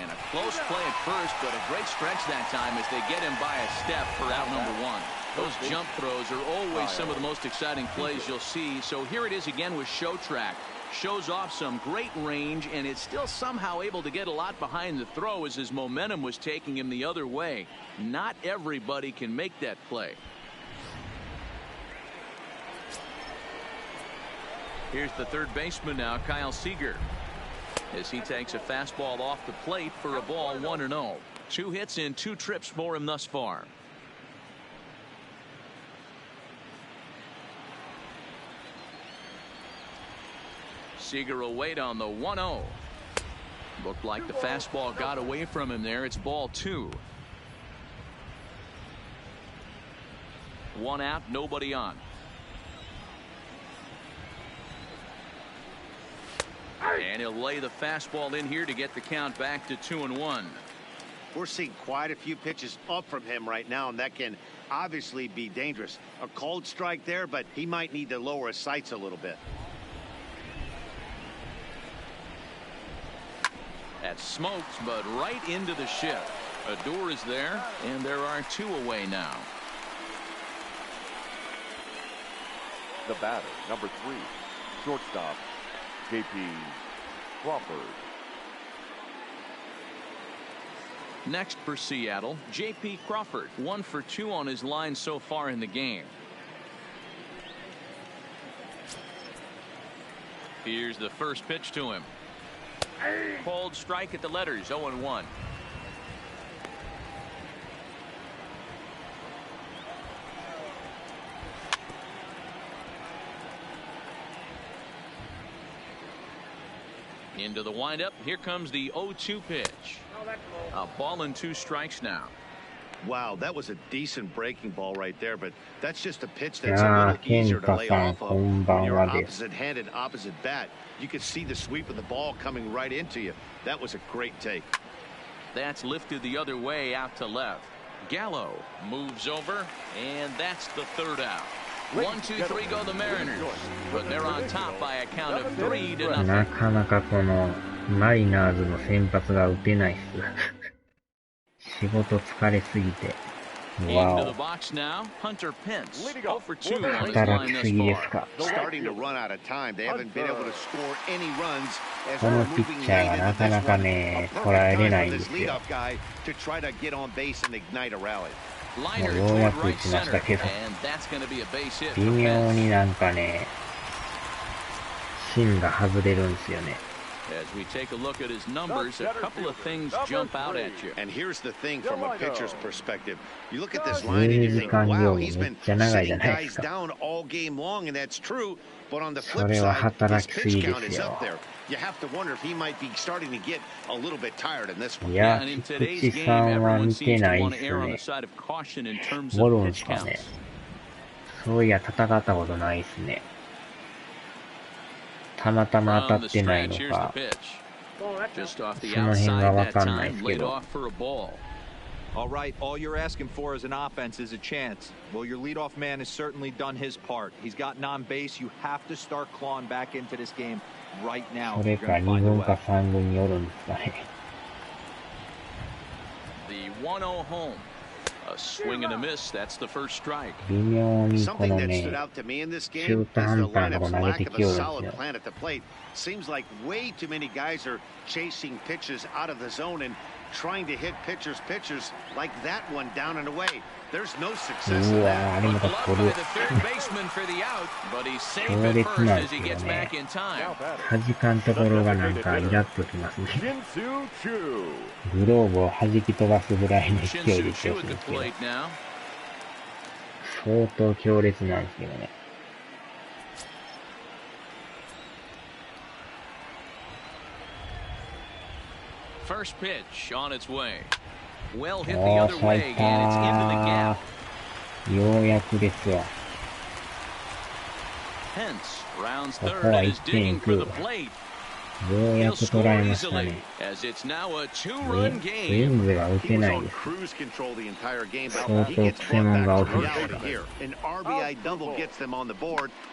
And a close play at first, but a great stretch that time as they get him by a step for out number 1. Those jump throws are always some of the most exciting plays you'll see. So here it is again with Show Track. Shows off some great range, and it's still somehow able to get a lot behind the throw as his momentum was taking him the other way. Not everybody can make that play. Here's the third baseman now, Kyle Seager, as he takes a fastball off the plate for a ball. 1-0. 2 hits in 2 trips for him thus far. Seager will wait on the 1-0. Looked like the fastball got away from him there. It's ball 2. 1 out, nobody on. And he'll lay the fastball in here to get the count back to 2-1. We're seeing quite a few pitches up from him right now, and that can obviously be dangerous. A cold strike there, but he might need to lower his sights a little bit. That smokes, but right into the shift. Odor is there, and there are 2 away now. The batter, number 3, shortstop, J.P. Crawford. Next for Seattle, J.P. Crawford. 1 for 2 on his line so far in the game. Here's the first pitch to him. Cold strike at the letters. 0-1. Into the windup. Here comes the 0-2 pitch. A ball and 2 strikes now. Wow, that was a decent breaking ball right there, but that's just a pitch that's a little easier to lay off of. When you're opposite-handed, opposite bat, you could see the sweep of the ball coming right into you. That was a great take. That's lifted the other way out to left. Gallo moves over, and that's the 3rd out. 1, 2, 3 go the Mariners, but they're on top by a count of 3-0. なかなかこのマリナーズの先発が打てないっす。仕事疲れすぎて。Into the box now, Hunter Pence. 0 for 2 on his line thus far. Starting to run out of time. They haven't been able to score any runs as このピッチャーがなかなかね、捉えれないんですよ。to try to get on base and ignite a rally. もうようやく打ちましたけど、微妙になんかね、芯が外れるんですよね。As we take a look at his numbers, a couple of things jump out at you. And here's the thing from a pitcher's perspective. You look at this line and you think, wow, he's been sitting guys down all game long, and that's true. But on the flip side, his pitch count is up there. You have to wonder if he might be starting to get a little bit tired in this one. Yeah, and in today's game, everyone seems to want to err on the side of caution in terms of pitch counts. そういや、戦ったことないですね。たまたま当たってないのか、その辺がわかんないですけど。All right, all you're asking for as an offense is a chance. Well, your leadoff man has certainly done his part. He's gotten on base. You have to start clawing back into this game right now. それか2軍か3軍によるんですかね。The 1-0 home. A swing and a miss. That's the first strike. 微妙にこのね、中途半端なとこ投げてきよるんですよ。Seems like way too many guys are chasing pitches out of the zone and trying to hit pitchers like that one down and away. There's no success in that. By the third baseman for the out, but he's safe at first as he gets back in time. 弾かんところがなんかイラッときますね。グローブを弾き飛ばすぐらいの勢いで強くですけど、相当強烈なんですけどね。First pitch on its way. Well hit the other way, and it's into the gap. ようやくですわ。Hence rounds third and is digging for the plate. ようやく捉えましたね。As it's now a two-run スイングが打てないです。相当クセモンが大きいですから。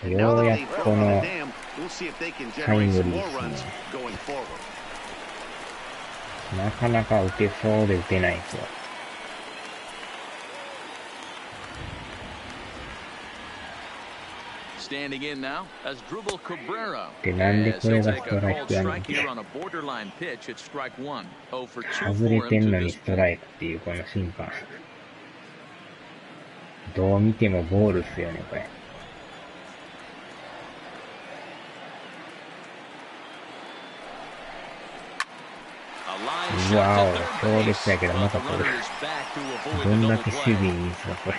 ようやくこのタイムリーですね。なかなか打てそうで打てないですよ。Standing in now as Dribble Cabrera. で、なんでこれがストライクやねん。外れてんのにストライクっていうこの審判。どう見てもボールっすよね、これ。わお、強烈やけどまた取る。どんだけ守備いいんですか、これ。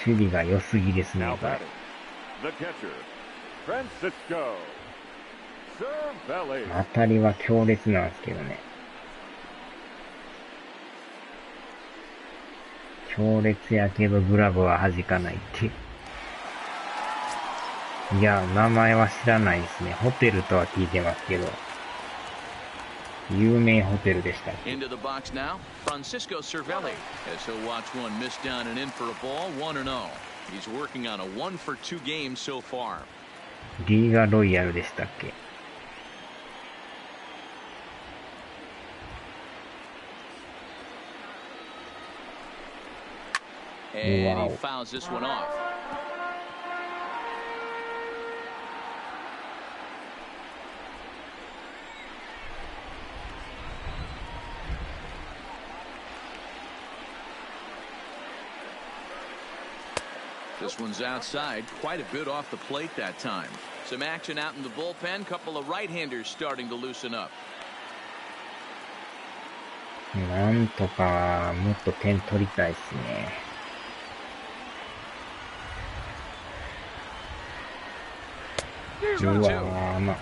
守備が良すぎですね、これ。当たりは強烈なんですけどね。強烈やけどグラブは弾かないっていう。いや、名前は知らないですね。ホテルとは聞いてますけど。有名ホテルでしたっけ。Into the box now, Francisco Cervelli, as he'll watch one miss down and in for a ball, 1-0. He's working on a 1-for-2 game so far. リーガロイヤルでしたっけ。And he fouls this one off. This one's outside, quite a bit off the plate that time. Some action out in the bullpen, couple of right-handers starting to loosen up. なんとかもっと点取りたいですね。うわー、まあ、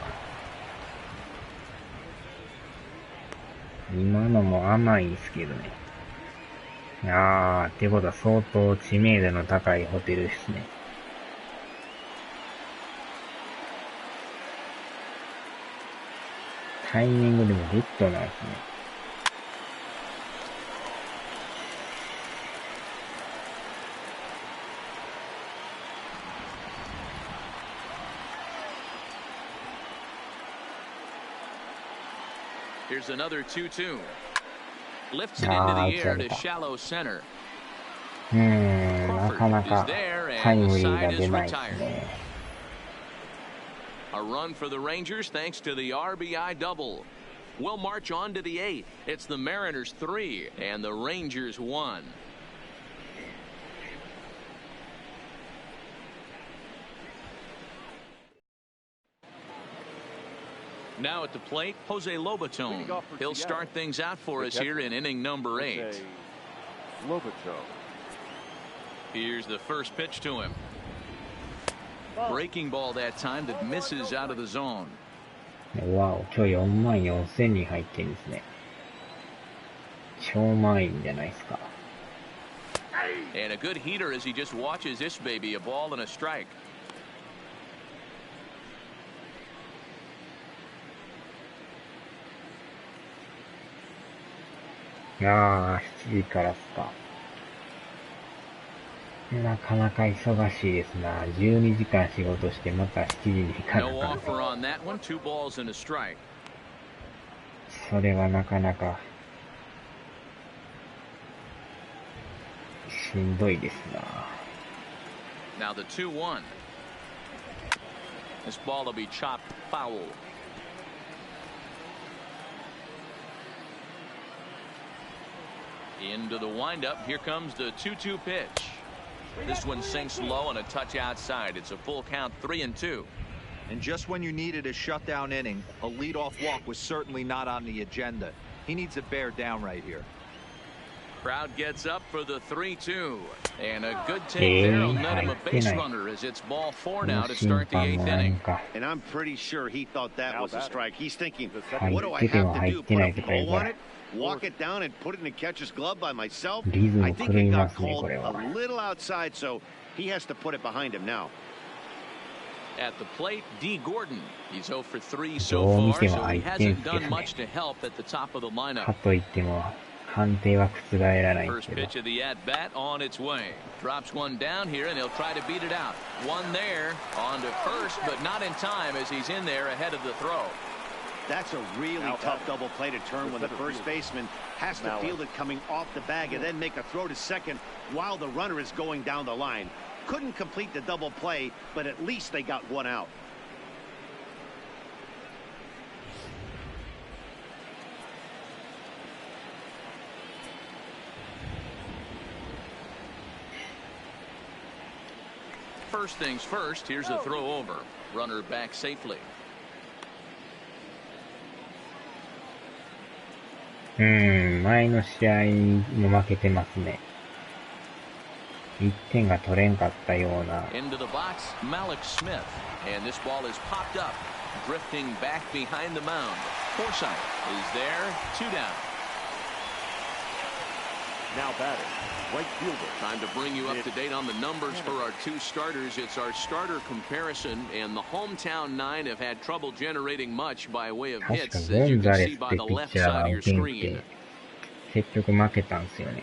今のも甘いですけどね。ってことは相当知名度の高いホテルですね。タイミングでもグッドなんですね。Here's another 2-2. Lifts it into the air to shallow center. なかなかタイムリーが出ないですね。A run for the Rangers thanks to the RBI double. We'll march on to the 8th. It's the Mariners 3 and the Rangers 1. う Now at the plate, Jose Lobaton. He'll start things out for us here in inning number 8. Here's the first pitch to him. Breaking ball that time that misses out of the zone. わお、今日44,000人入ってるんですね。超満員じゃないですか。And a good heater as he just watches this baby, a ball and a strike. 7時からっすか。なかなか忙しいですな。12時間仕事してまた7時に行かなかった。それはなかなかしんどいですな。Now the 2-1. This ball will be chopped foul. Into the windup. Here comes the 2-2 pitch. This one sinks low and a touch outside. It's a full count, 3-2. And just when you needed a shutdown inning, a leadoff walk was certainly not on the agenda. He needs to bear down right here. Crowd gets up for the 3-2. And a good take there will net him a base runner as it's ball 4 now to start the 8th inning. And I'm pretty sure he thought that was a strike. He's thinking, what do I have to do? Put a blow on it? Walk it down and put it in the catcher's glove by myself? I think he got called a little outside, so he has to put it behind him now. At the plate, D. Gordon. He's 0 for 3 so far, so he hasn't done much to help at the top of the lineup. かといっても判定は覆らないんですけど。 First pitch of the at-bat on its way. Drops one down here, and he'll try to beat it out. One there, on to first, but not in time as he's in there ahead of the throw. That's a really tough double play to turn when the first baseman has to field it coming off the bag and then make a throw to second while the runner is going down the line. Couldn't complete the double play, but at least they got one out. First things first, here's a throw over. Runner back safely. 前の試合も負けてますね。1点が取れんかったような。Into the box, Malik Smith, and this ball is popped up, drifting back behind the mound. Forsythe is there, 2 down. Now batting, right fielder. Time to bring you up to date on the numbers for our 2 starters. It's our starter comparison, and the hometown 9 have had trouble generating much by way of hits, as you can see by the left side of your screen. 結局負けたんですよね。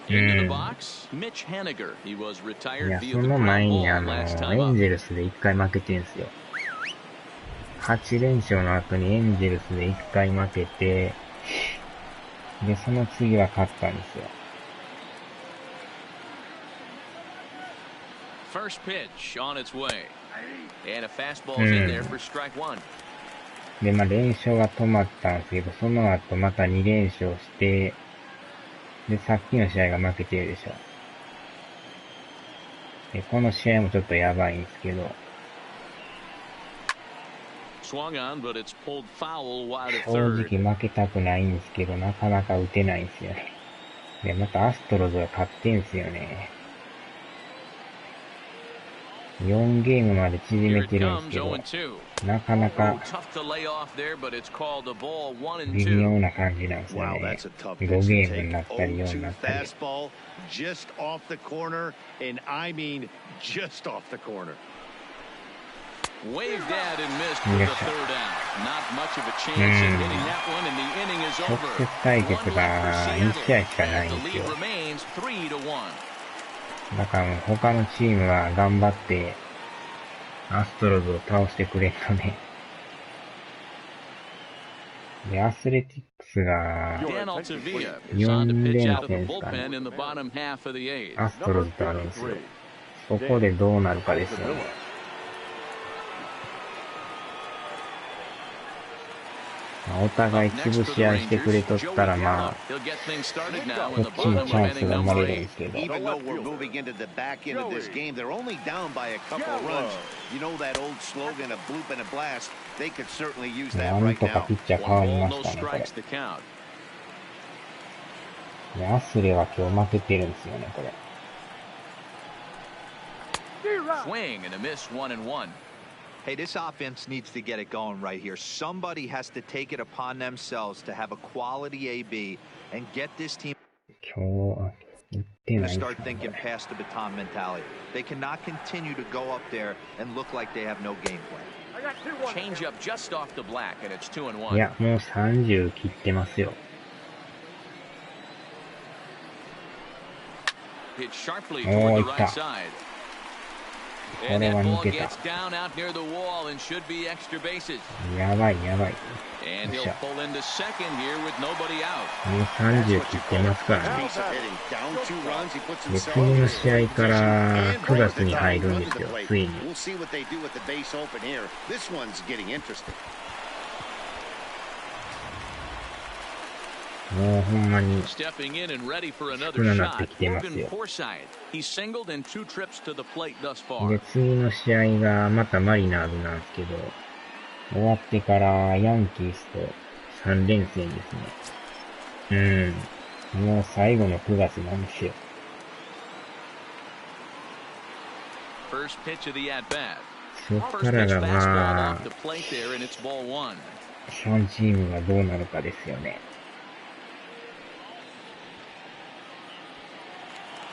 Into the box, Mitch Haniger. He was retired いや、 via そ the の前 ground に ball last time エ up. ンゼルスで1回負けてるんですよ。8連勝の後にエンゼルスで1回負けて、で、その次は勝ったんですよ。First pitch on its way. And a fastball's in there for strike 1. で、連勝が止まったんですけど、その後また2連勝して、で、さっきの試合が負けてるでしょ。で、この試合もちょっとやばいんですけど、Swung on, but it's pulled foul wide of 正 third. 直負けたくないんですけど、なかなか打てないんですよね。で、またアストロズが勝ってんすよね。4ゲームまで縮 Here め it てるんです comes, けど、 0-2. なかな Oh, か tough to lay off there, but it's called a ball 1 and 微 2. 妙な感じなんですよ Wow, ね。 that's a tough 5 pitch ゲ to ームにな take. ったり4に 0-2 なったり。 fastball just off the corner, and I mean just off the corner. Waved at and missed for the third out. Not much of a chance at hitting that one, and the inning is 直 over. 接対決 One が win 2 for 試合 Seattle, しかないん and で the すよ。 lead remains 3-1. だからもう他のチームは頑張ってアストロズを倒してくれんとね。で、アスレティックスが Dan Altavilla is on to pitch out of the bullpen in the bottom half of the 8th. アストロズとあるんですよ。そこでどうなるかですよね。お互い潰し合いしてくれとったらまあ、こっちもチャンスが生まれるんですけど。Even though we're moving into the back end of this game, they're only down by a couple of runs. You know that old slogan, a bloop and a blast. They could certainly use that なん right とか now. ピッチャー変わりましたね、これ。いや、アスレは今日負けてるんですよね、これ。Swing and a miss, 1-1. Hey, this offense needs to get it going right here. Somebody has to take it upon themselves to have a quality AB and get this team 今日、打ってない to です start ね、こ thinking れ。 past the baton mentality. They cannot continue to go up there and look like they have no game plan. Change up just off the black, and it's 2-1. いや、もう30切ってますよ。Hit sharply おー、 toward い the った。 right side. こ And れ that は ball 抜けた。 gets down out near the wall and should be extra bases. やばい、やばい。 And よっ he'll しゃ。 pull into second here with nobody out. もう30切ってますからね。 Piece of hitting. Down 2 runs, he puts で、 himself 次 in の a 試合 good か position. ら And 9月 the に time 入るん run で at す the よ、 plate. ついに。 We'll see what they do with the base open here. This one's getting interesting. もうほんまに Stepping in and ready for 少 another ななって shot. きてます Morgan よ。 Forsythe. He's singled in 2 trips to the plate thus で、 far. 次の試合がまたマリナーズなんですけど、終わってからヤンキースと3連戦ですね。もう最後の9月なんですよ。First pitch of the at bat. そっか First ら pitch が fastball まあ、 off the plate there, and it's ball 1. 3チームがどうなるかですよね。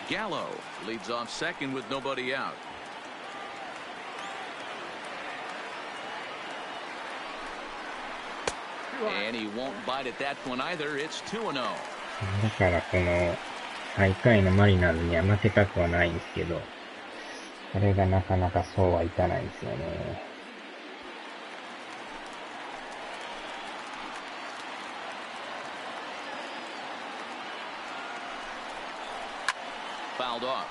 Gallo leads off second with nobody out. And he won't bite at that one either. It's 2-0. だからこの最下位のマリナーズには負けたくはないんですけど、これがなかなかそうはいかないんですよね。Fouled off.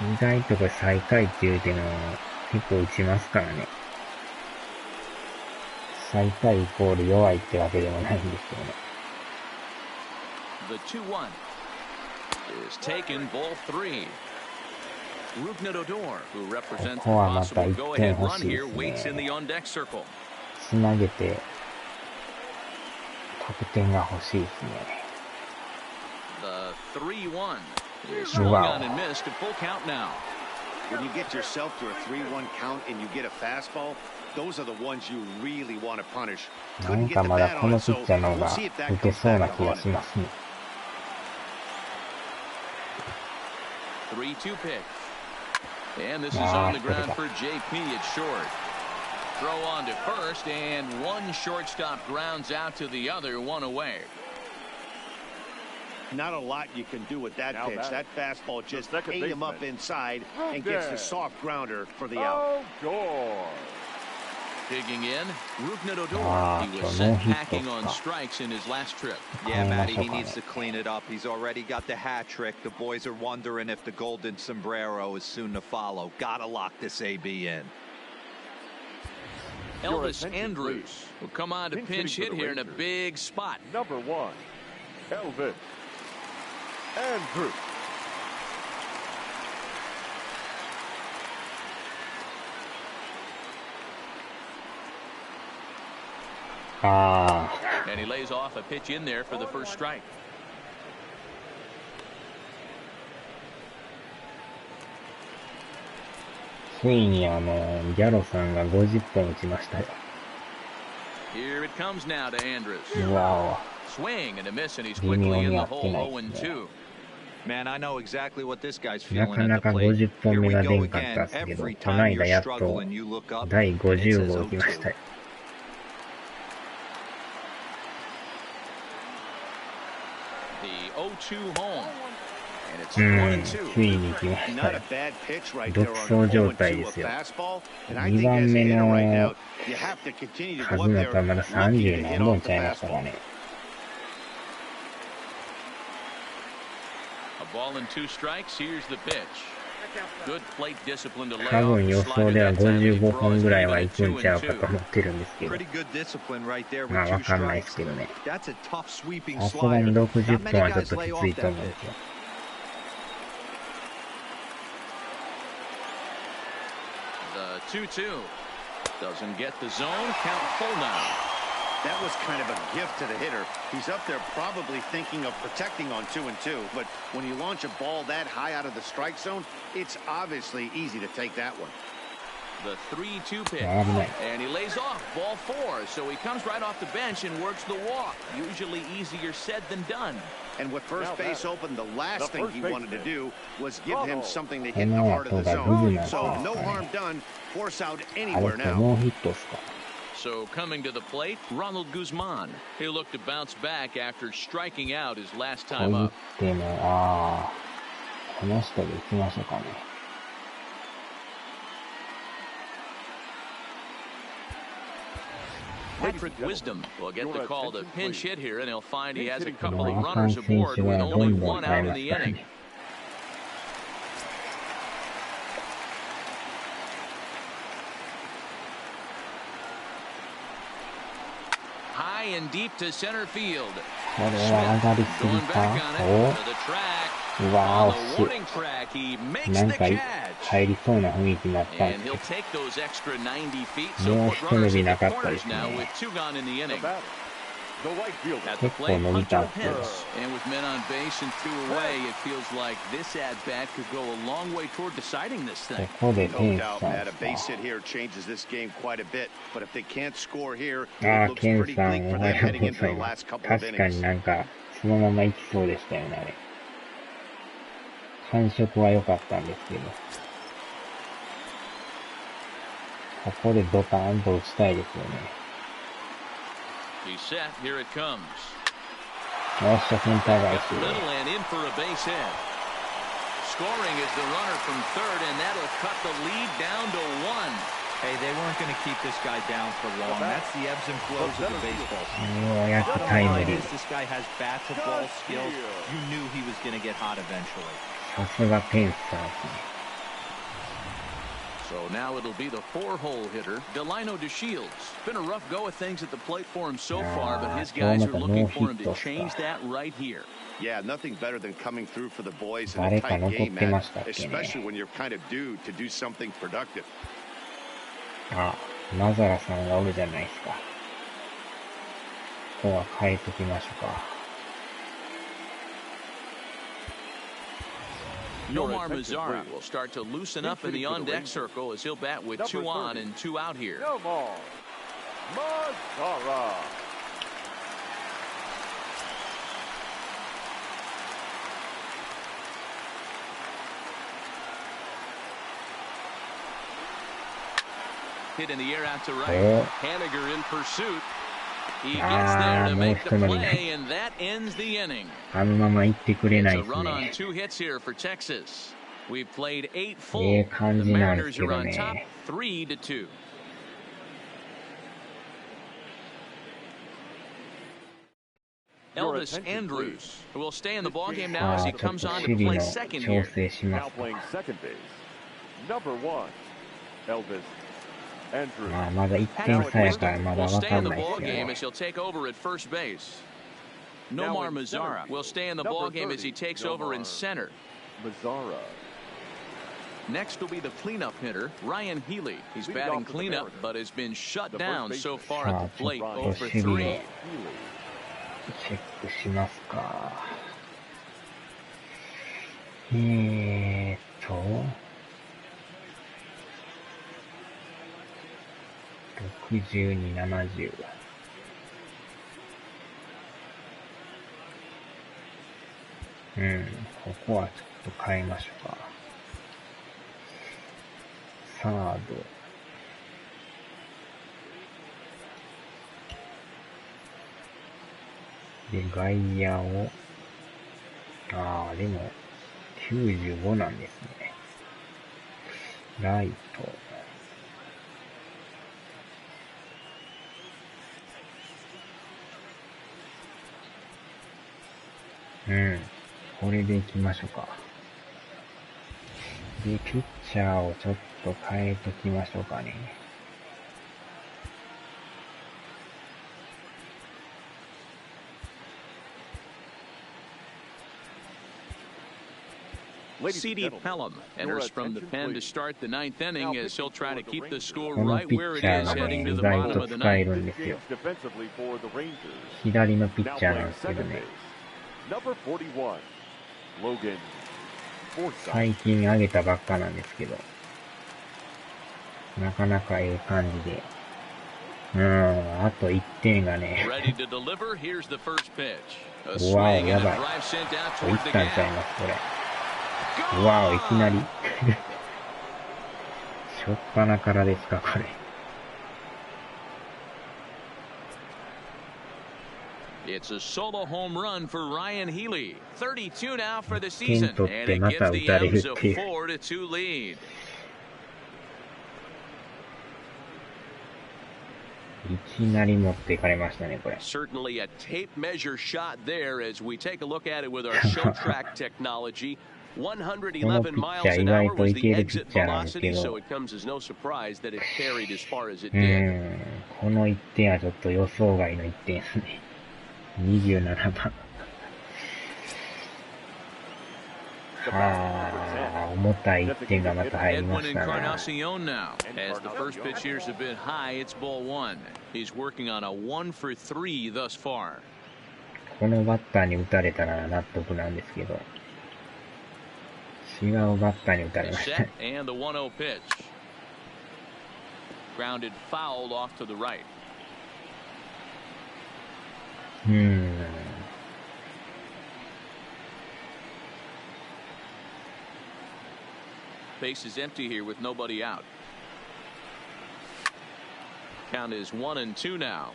意外とこれ最下位って言うても結構打ちますからね。最下位イコール弱いってわけでもないんですよね。The 2-1 is taken, ball 3. Rugnet-Odor, who represents the ここはまた possible 1 go-ahead 点欲 run しいで here, す waits in ね。 the on-deck circle. つなげて得点が欲しいですね。The 3-1 is swung Wow. on and missed. A full count now. When you get yourself to a 3-1 count and you get a fastball, those are the ones you really want to punish. な Couldn't ん get か the まだ bat こ on の it, ピ so ッチャーの方 we'll が see if 打 that て comes そうな back 気が on し it. ますね。3-2 pitch. And this is Ah, on the ground put for JP. It's short. Throw on to first, and one shortstop grounds out to the other, one away. Not a lot you can do with that Now pitch. That fastball just second ate him up baseman. inside and gets the soft grounder for the out. Outdoor. Digging in, Rugnet-Odor. Ah, He was so sent no hit packing on though. strikes in his last trip. Yeah, Matty, he okay. needs to clean it up. He's already got the hat trick. The boys are wondering if the golden sombrero is soon to follow. Gotta lock this AB in. Your Elvis attention, Andrews please. will come on to Pinch pinch hitting hit for the here in a Rangers. big spot. Number 1, Elvis Andrews. And he lays off a pitch in there for the first strike. ついにギャロさんが50本打ちましたよ。 Here it comes now to Andrews. うわ Swing and a miss, and he's quickly in the hole 0-2. Man, I know exactly what this guy's お。な feeling か at な the か plate. 50本 Here 目 we が出 go んかったっ again. すけど、 Every この time 間 you're やっと struggling, you look up 第 and it 50 says 号打ちました 0-2. よ。The 0-2 home. And it's つ 1-2. いに来ました Not よ a。bad pitch right 独 there 走 on 状 0-2 態 a ですよ。 fastball. And I 2 think 番 as a 目 hitter の right now, you have to continue to go 数 up だ there ったらまだ looking to 30 hit 何 off 本 the ちゃいましたか fastball. ね。A ball and 2 strikes. Here's the pitch. Good plate discipline to lay 多 off 分 the 予 slider 想では that time. He 55 本 draws ぐらい even は at 行くん 2ちゃう and か 2. と思ってるんですけど。 Pretty good discipline right there まあ with わ two かんないで strikes. すけどね。 That's a tough sweeping さすがに slider. 60 Not many 本はちょっ guys と lay きつ off いと that 思うんです pitch. よ。The 2-2 doesn't get the zone. Count full now. That was kind of a gift to the hitter. He's up there probably thinking of protecting on 2 and 2, but when you launch a ball that high out of the strike zone, it's obviously easy to take that one. The 3-2 pitch. 危ない。 And he lays off ball 4. So he comes right off the bench and works the walk. Usually easier said than done. And with first base open, the last thing he wanted to do was give him something to hit こ in the の heart 後 of the がグズ zone. マン So か no ね。 harm done. Force out あれ anywhere って now. ノーヒットっすか。 So coming to the plate, Ronald Guzman. He'll look to bounce back after striking out his last こ time う言っ up. ても、ああ、この人で行きましょうかね。Patrick Wisdom will get the call to pinch hit here, and he'll find he has a こ couple の of アカン runners 選 aboard 手 with はど only んどん one 変え out ま in す the から inning. ね。High and deep to center field. これは上がりすぎ Going た。 back on お it to the track. うわ On ー、 the 惜 warning track, he し makes い。なん the か catch. 入りそうな雰囲気になったん And です he'll け take those extra 90 feet. ど、 So もう put 一伸 runners び in な the かったで corners す now ね。 with 2 gone in the The inning. batter, the right fielder. At the 結構 plate, 伸びた Hunter んですけど。 Pence. And with men on base and 2 away, it feels like this at-bat could go a long way toward deciding this こ thing. こでテ No ン doubt, さん Matt. A です base か。 hit here changes this game quite a bit. But if they can't score here, あ it あ、 looks ケン pretty さん bleak お for は them よう heading ご into ざ the いま last す。 couple of 確かに innings. なんか、そのまま行きそうでしたよね、あれ。感触は良かったんですけど。ここでドターンと打ちたいですよね。He's set. Here it comes. よっしゃ、センター返 Up し。 the middle and in for a base hit. Scoring is the runner from third, and that'll cut the lead down to 1. Hey, they weren't going to keep this guy down for long. That's the ebbs and flows of the baseball season. ようやくタイムリー。 This guy has bat to ball skills. You knew he was going to get hot eventually. さすがペンサーですね。So now it'll be the 4-hole hitter, Delino DeShields. Been a rough go of things at the plate for him so far, but his guys are looking for him to change that right here. Yeah, nothing better than coming through for the boys in a 誰か tight 残っ game, てま Matt. したっけね。 Especially when you're kind of due to do something productive. あ、マザラさんがおるじゃないですか。ここは変えときましょうか。Nomar Mazara will start to loosen up in the on-deck circle as he'll bat with 2 on and 2 out here. Nomar Mazara. Hit in the air out to right. Oh. Haniger in pursuit. He gets there to make the play, and that ends the inning. あのまま行ってくれない It's で a す run ね on 2 hits here for Texas. We've played 8 full. ええ感 The じなんです Mariners け are ど on top ね。 3-2. Elvis Andrews, who will stay in the ballgame now さ as あ he ちょっ comes と on 守 to 備 play の second 調 here. 整しま Now すか。 playing second base. Number 1, Elvis Andrews. まあまだ1 Patrick 点差やから Wisdom まだ will わ stay か in ん the ないですよ ballgame ね。 as he'll take over at first base. Nomar Mazara will stay in the ballgame as he takes over in center. Mazara. Next will be the cleanup hitter, Ryan Healy. He's batting cleanup, but has been shut down so far at the plate, 0 for 3. チェックしますか。60に70。ここはちょっと変えましょうか。サード。で、外野を、でも、95なんですね。ライト。これで行きましょうか。で、ピッチャーをちょっと変えときましょうかね。C.D. Pelham enters from the pen to start the ninth inning as he'll try to keep the score right where it is heading to the bottom of the ninth. 左のピッチャーなんですけどね。最近上げたばっかなんですけど、なかなかええ感じで。あと1点がね。うわお、やばい。これいったんちゃいます、これ。うわお、いきなり。しょっぱなからですか、これ。It's a solo home run for Ryan Healy. 32 now for the season, and it gives the M's a 4-2 lead. いきなり持っていかれましたね、これ。Certainly a tape measure shot there as we take a look at it with our show track technology. 111 miles an hour was the exit velocity, so it comes as no surprise that it carried as far as it did. この1点はちょっと予想外の1点ですね。27番。重たい1点がまた入りましたね。As the first pitch here is a bit high, it's ball one. He's working on a 1 for 3 thus far. このバッターに打たれたら納得なんですけど、違うバッターに打たれました。And the 1-0 pitch. Grounded foul off to the right. Base is empty here with nobody out. Count is 1-2 now.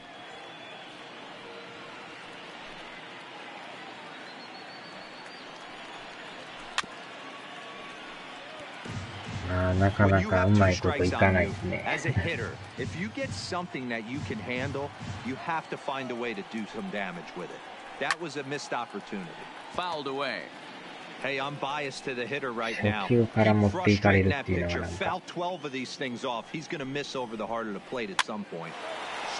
なかなかうまいこといかないですね。As a hitter, if you get something that you can handle, you have to find a way to do some damage with it. That was a missed opportunity. Fouled away. Hey, I'm biased to the hitter right now. 初球から持っていかれるっていうのはなんか。Foul 12 of these things off. He's going to miss over the heart of the plate at some point.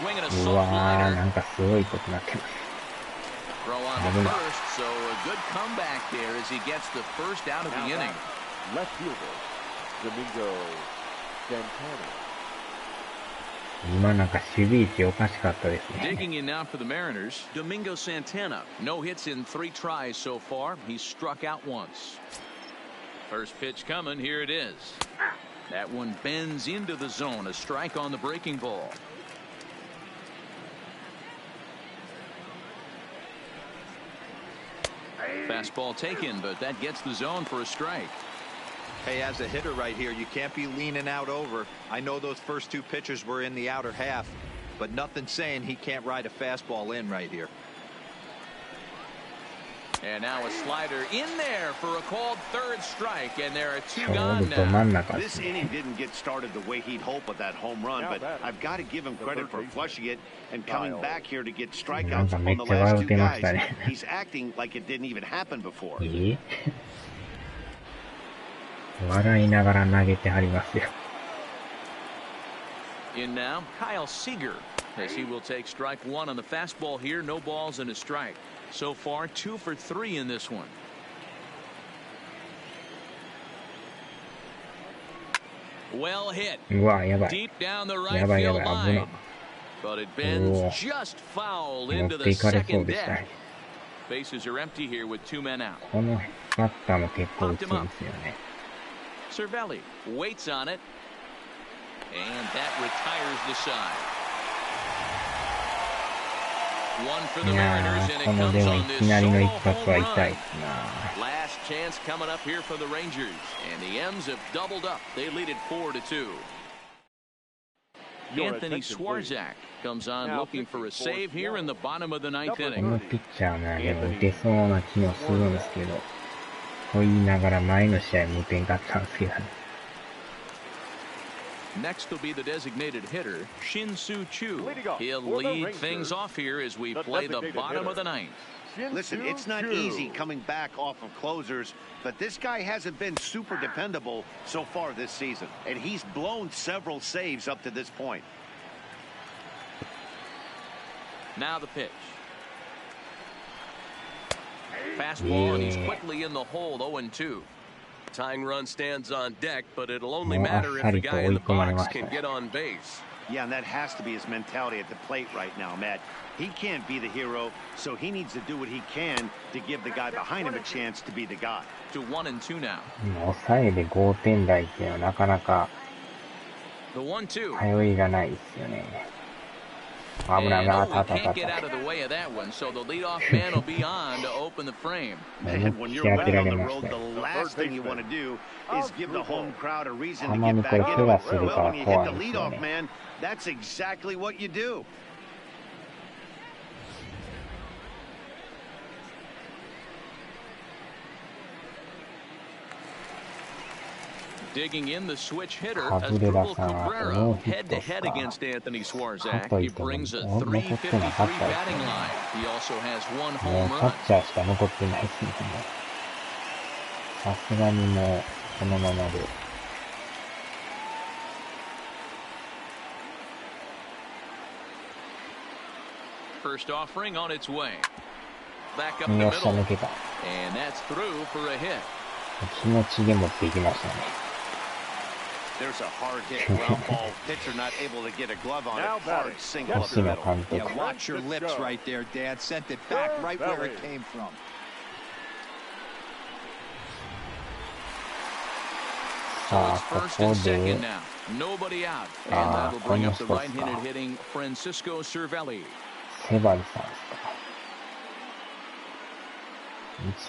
うわー、なんかすごいことなってます。Throw on the first, so a good comeback there as he gets the first out of the inning. Left fielder, Domingo Santana. 今なんか守備位置おかしかったですね。Digging in now for the Mariners, Domingo Santana. No hits in 3 tries so far. He's struck out once. First pitch coming. Here it is. That one bends into the zone. A strike on the breaking ball. Fastball taken, but that gets the zone for a strike. Hey, as a hitter right here, you can't be leaning out over. I know those first 2 pitchers were in the outer half, but nothing saying he can't ride a fastball in right here. And now a slider in there for a called third strike, and there are 2 gone now. This inning didn't get started the way he'd hoped with that home run, but I've got to give him credit for flushing it and coming back here to get strikeouts on the last 2 guys. He's acting like it didn't even happen before. 笑いながら投げてはりますよ。In now, Kyle Seager, as he will take strike 1 on the fastball here. No balls and a strike. So far, 2 for 3 in this one. Well hit. うわ、やばい。 Deep down the right やばいやば field い、危な line. い。But it bends just foul into 持って the いかれそう second でした deck. ね。Bases are empty here with 2 men out. このバッターも結構打つんですよね。Cervelli waits on it, and that retires the side. 1 for the いや Mariners, ー、 and こ it ので comes もい on き this なりの solo 一発は home 痛い run. ですな。 Last chance coming up here for the Rangers, and the M's have doubled up. They lead it 4-2. Anthony Swarzak comes on looking for a save here in the bottom of the 9th こ inning. のピッチャーな、でも打てそうな気もするんですけど、と言いながら前の試合無点だったんですけどね。Next will be the designated hitter, Shin-Soo Choo. He'll for the lead Rangers, things off here as we the play the designated bottom of the hitter. ninth. Listen, it's not easy coming back off of closers, but this guy hasn't been super dependable so far this season, and he's blown several saves up to this point. Now the pitch. Fastball, and he's quickly in the hole, 0-2. Tying run stands on deck, but it'll only matter if the guy in the box can get on base. Yeah, and that has to be his mentality at the plate right now, Matt. He can't be the hero, so he needs to do what he can to give the guy behind him a chance to be the guy. To 1-2 now. 抑えで5点台っていうのはなかなか The 1-2. 通いがないですよね。危ない And な、 we たた can't た get た。 out of the way of that one, so the leadoff man will be on to open the frame. Man, when you're right on the road, the last thing you want to do is give the home crowd a reason to get back into it. Well, when you hit the leadoff man, that's exactly what you do. Digging in the switch hitter, Asdrubal Cabrera, head-to-head against Anthony Swarzak. He brings a 353 batting line. He also has one もう home キャ run. ッチャーしか残ってないですね。さすがにもうこのままで。First offering on its way. Back up the よっしゃ、 middle. 抜けた。 And that's through for a hit. 気持ちで持っていきましたね。There's a hard hit ground ball. Pitcher not able to get a glove on it. Hard single up the 星野 middle. 監 Yeah, 督。 watch your lips right there, Dad. Sent it back right where it came from. さあ、 It's こ first こ and で second now. Nobody out. And that'll bring up theこの人っすか。 right-handed hitting Francisco Cervelli. セバリさんですか。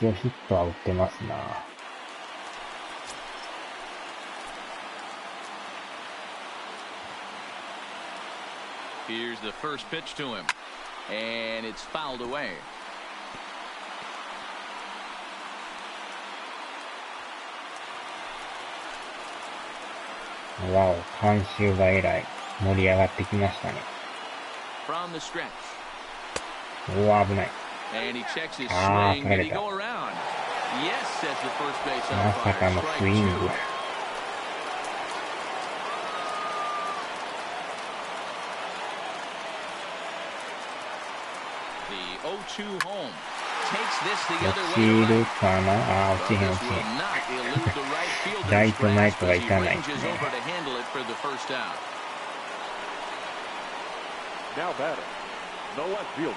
一応ヒットは打ってますな。Here's the first pitch to him. And it's fouled away. わお、観衆がえらい盛り上がってきましたね。 From the stretch. おお、危ない。 And he checks his Ah, swing. Did he clarita. go around? Yes, says the first base まさか umpire. のス Strike イング。 two. The 0-2 home. Takes this the 落 other ち way る around. かなあー、落ちへん This 落ち will へん。 not elude the right fielder's ライト前 grasp とは as い he かないです ranges ね。 over to handle it for the first out. Now batting, the left fielder,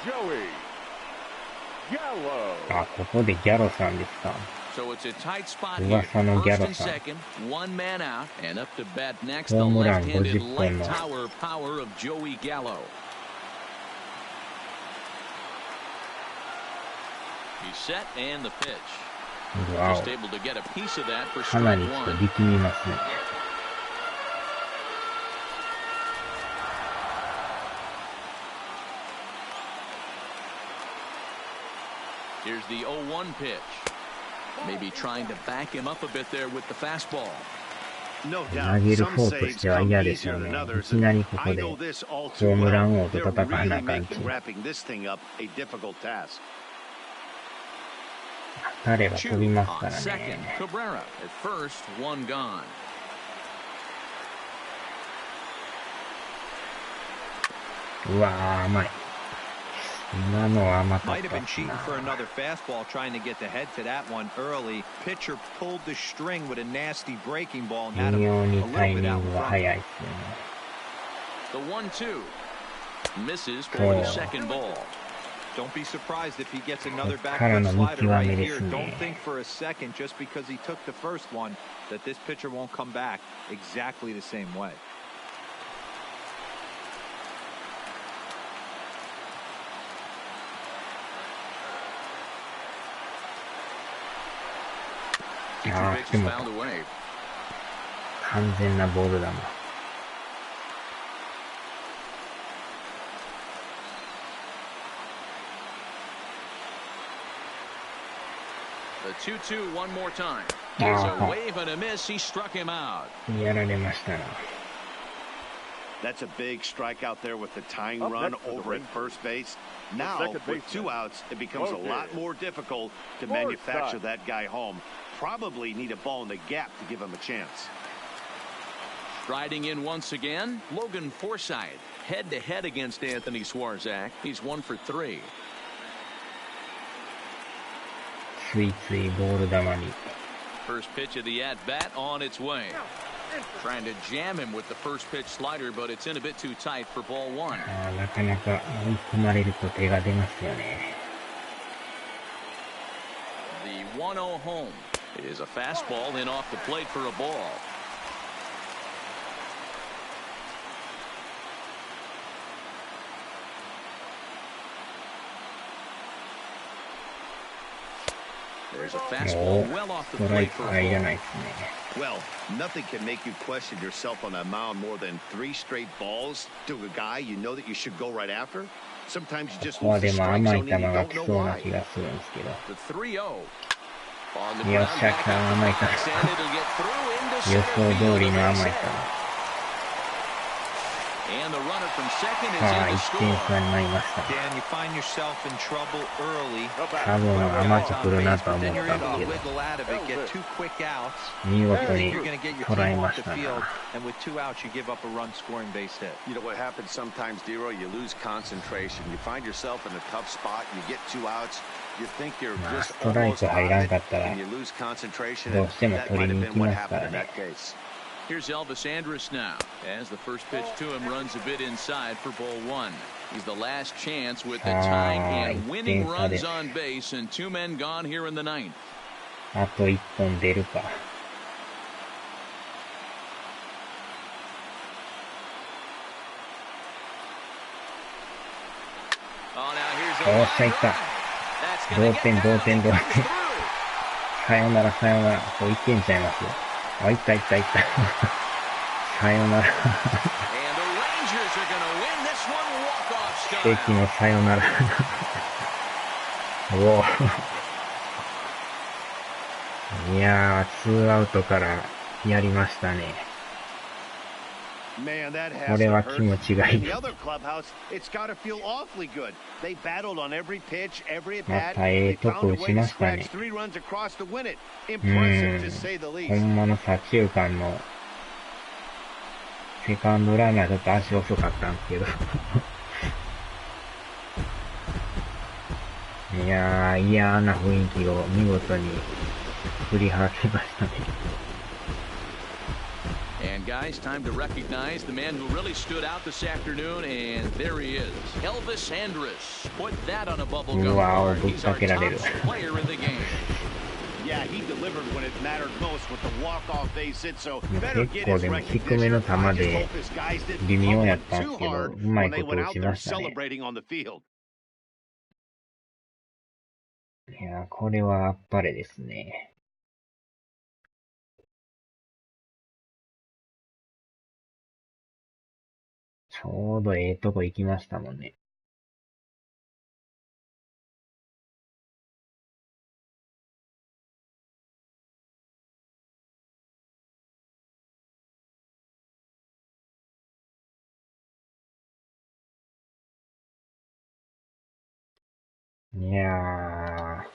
Joey Gallo. あ、ここでギャロさんですか。 So it's a tight spot here. 噂のギャ First ロ and さん。 second, one man out, and up to bat next, the ホームラン left-handed 50本 light の tower power of Joey Gallo. He's set and the pitch. わお、 Just able to get a piece of that for かな strike りちょっと one. 力みますね。Here's the 0-1 pitch. Maybe trying to back him up a bit there with the fastball. No 投 doubt. げる Some 方とし saves ては come 嫌です easier よね。 than い others. きなりここ I で know this all ホ too ームラ well. ン王と They're 戦わな really あかん making し、 wrapping this thing up a difficult task. 当たれば Chu 飛びます on から second. ね。 Cabrera at first, one gone. うわー、甘い。今のは甘かっ Might have た been っす cheating な。 for another fastball, trying to get the head to that one early. Pitcher pulled the string with a nasty breaking ball and had 微 him 妙 a に little タイ bit ミ out ン in グが front. 早いっすよね。 The 1-2. Misses for Oh. the second ball. Don't be surprised if he gets another こっから backward の slider 見極 right めで here. すね。 Don't think for a second just because he took the first one that this pitcher won't come back exactly the same way. あ Pitch ー、で is も fouled away. 完全なボールだな。The 2-2 one more time. Here's a wave and a miss. He struck him out. やられましたな。That's a big strikeout there with the tying run over at first base. Now, with 2 outs, it becomes a lot more difficult to manufacture that guy home. Probably need a ball in the gap to give him a chance. Striding in once again, Logan Forsythe, head-to-head against Anthony Swarzak. He's 1 for 3. ついついボール球に。First pitch of the at-bat on its way. Trying to jam him with the first pitch slider, but it's in a bit too tight for ball 1. なかなか追い込まれると手が出ますよね。The 1-0 home. It is a fastball in off the plate for a ball. There's a fastball well off the plate for a ball. Well, nothing can make you question yourself on that mound more than 3 straight balls to a guy you know that you should go right after. Sometimes you just lose the strike zone and you don't know why. The 3-0. On the よ ground, っしゃ、back out 甘いか。 and it'll get through into 予 center 想通 field. りの甘いか。 And the runner from second is さあ、 in 1 to 点 score. 差になりました。 Dan, you find yourself in trouble early. 多分甘く来るなとは Then 思 you're ったん able です to けど、 wiggle out of it, get 2 quick outs. 見事に You're going to get your 捉え team ま off し the た field, な。 and with 2 outs, you give up a run-scoring base hit. You know what happens sometimes, Dero? You lose concentration. You find yourself in a tough spot. You get 2 outs. You think you're まあ、 just ストライ almost ク入ら on んか it, ったら and you lose concentration. どう And しても that 取 might り have に行 been き what ますか happened ら in ね。 that case. Here's Elvis Andrus now, as the first pitch to him runs a bit inside for ball 1. He's the last chance with the tying and winning runs on base and 2 men gone here in the 9th. あと1本出るか。おっしゃ、いった。同点、同点、同点。さよなら、さよなら。こう1点ちゃいますよ。あ、いった、いった、いった。さよなら。奇跡のさよなら。おお。いやー、2アウトからやりましたね。Man, that こ has れ to は hurt. 気持ちがい In い。 the other clubhouse, it's got to feel awfully good. They battled on every pitch, every at ま bat. たええ They と found こ a 打ち way to ましたね。 scratch 3 runs across to win it. う Impressive, to ん。 say the ほ least. んまの左中間のセカンドランナーちょっと足遅かったんですけど。いやー、嫌な雰囲気を見事に振り払ってましたね。And guys, time to recognize the man who really stood out this afternoon, and there he is, Elvis Andrus. Put that on a bubblegum card. He's our top player in the game. Yeah, he delivered when it mattered most with the walk-off base hit, so 結 better get 構 his でも低め recognition. の I 球 just で hope his guys didn't 微妙 pump やっ him たんで too すけど、 hard うま when い they こと went 打 out ち there ましたね。 celebrating on the field. いやー、これはあっぱれですね。ちょうどええとこ行きましたもんね。いやー、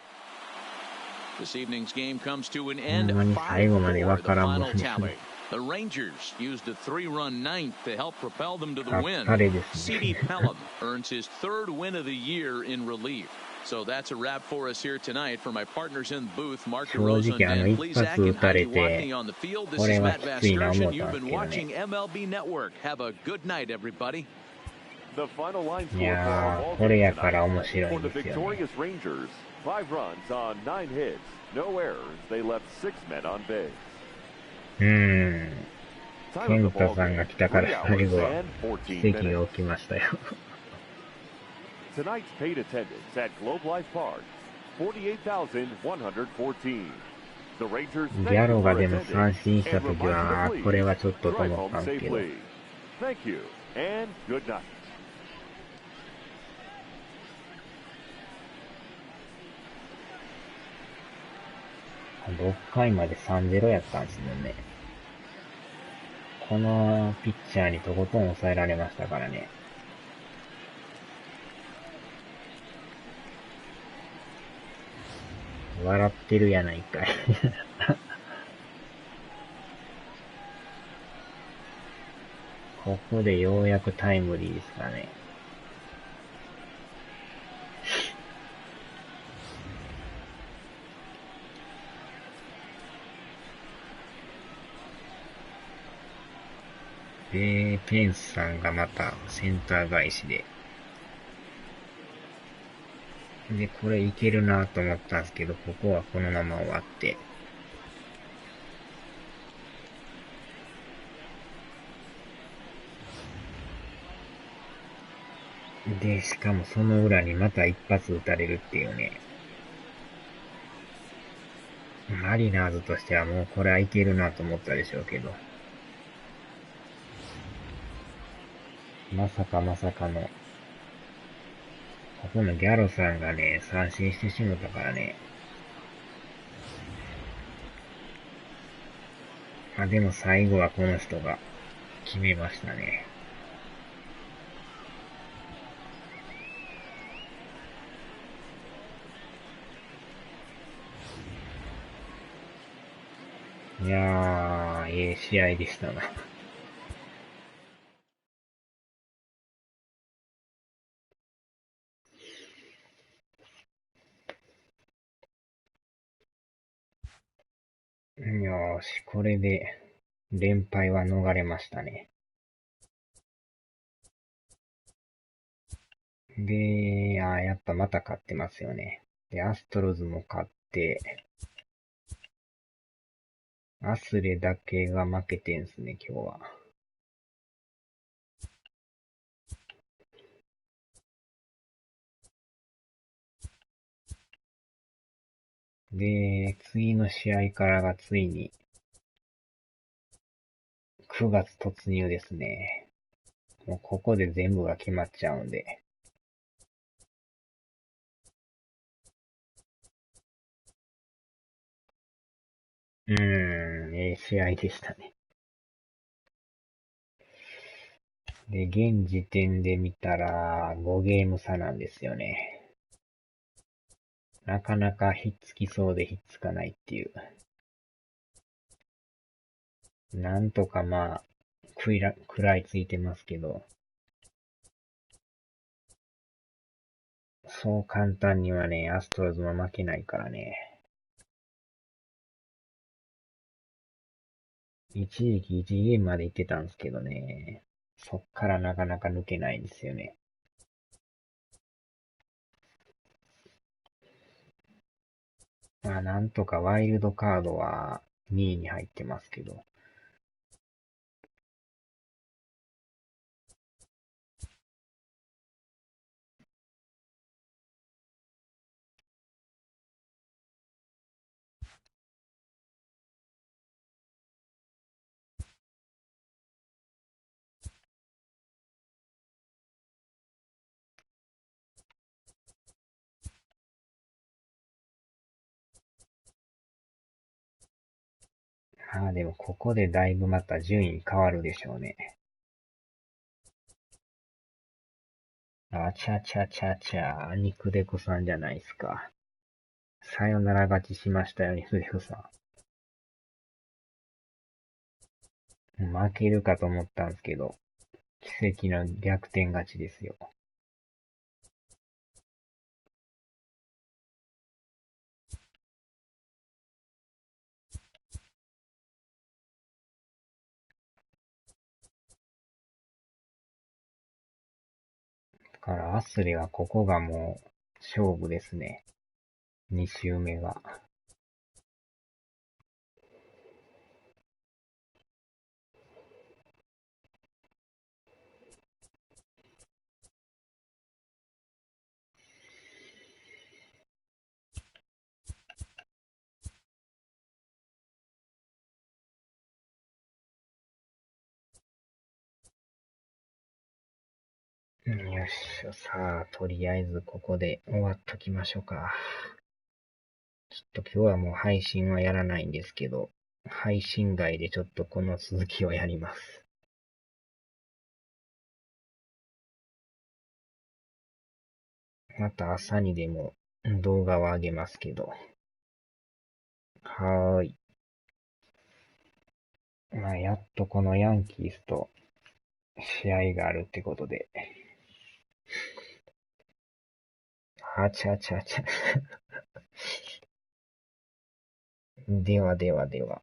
This evening's game comes to an ほ end. んまに最後までわ 5-4, か the らんもん final ね。 tally. The Rangers used a 3-run ninth to help propel them to the あっ win. ぱれですね。 C.D. Pelham earns his 3rd win of the year in relief. So that's a wrap for us here tonight. For my partners in the booth, Mark 正 DeRosa 直 and Dan 一発 Plesac 打 and たれ Ozzy て、 Watney on the field. こ This れ is は Matt きついな思 Vasgersian. ったん You've です been けど watching ね。 MLB Network. Have a good night, everybody. The final line い score for や our ー、 ball これ game やから tonight. 面白い For ん the ですよね。 victorious Rangers, 5 runs on 9 hits, no errors. They left 6 men on base. ケンタさんが来たから最後は奇跡が起きましたよ。Tonight's paid attendance at Globe Life Park, 48,114. The Rangers ギ thank ャ you ロ for がでも attending 三振した and とき remind you は、 to これ please はちょっとと drive 思ったん home ですけど。 safely. Thank you and good night. 6回まで3-0やったんですもんね。このピッチャーにとことん抑えられましたからね。笑ってるやないかい。ここでようやくタイムリーですかね。で、ペンスさんがまたセンター返しで。で、これいけるなと思ったんですけど、ここはこのまま終わって。で、しかもその裏にまた一発撃たれるっていうね。マリナーズとしてはもうこれはいけるなと思ったでしょうけど。まさかまさかの。ここのギャロさんがね、三振してしもたからね。でも最後はこの人が決めましたね。いやー、ええ試合でしたな。よーし、これで連敗は逃れましたね。で、やっぱまた勝ってますよね。で、アストロズも勝って、アスレだけが負けてんすね、今日は。で、次の試合からがついに9月突入ですね。もうここで全部が決まっちゃうんで。ええ試合でしたね。で、現時点で見たら5ゲーム差なんですよね。なかなかひっつきそうでひっつかないっていう。なんとかまあ、食らいついてますけど、そう簡単にはね、アストロズも負けないからね。一時期1ゲームまで行ってたんですけどね。そっからなかなか抜けないんですよね。まあ、なんとかワイルドカードは2位に入ってますけど。でもここでだいぶまた順位変わるでしょうね。ちゃちゃちゃちゃ、肉デコさんじゃないですか。さよなら勝ちしましたよ、肉デコさん。負けるかと思ったんですけど、奇跡の逆転勝ちですよ。だからアスレはここがもう勝負ですね。2周目が。よし、さあ、とりあえずここで終わっときましょうか。ちょっと今日はもう配信はやらないんですけど、配信外でちょっとこの続きをやります。また朝にでも動画を上げますけど。はーい。まあ、やっとこのヤンキースと試合があるってことで。あちゃちゃちゃ。ではではでは。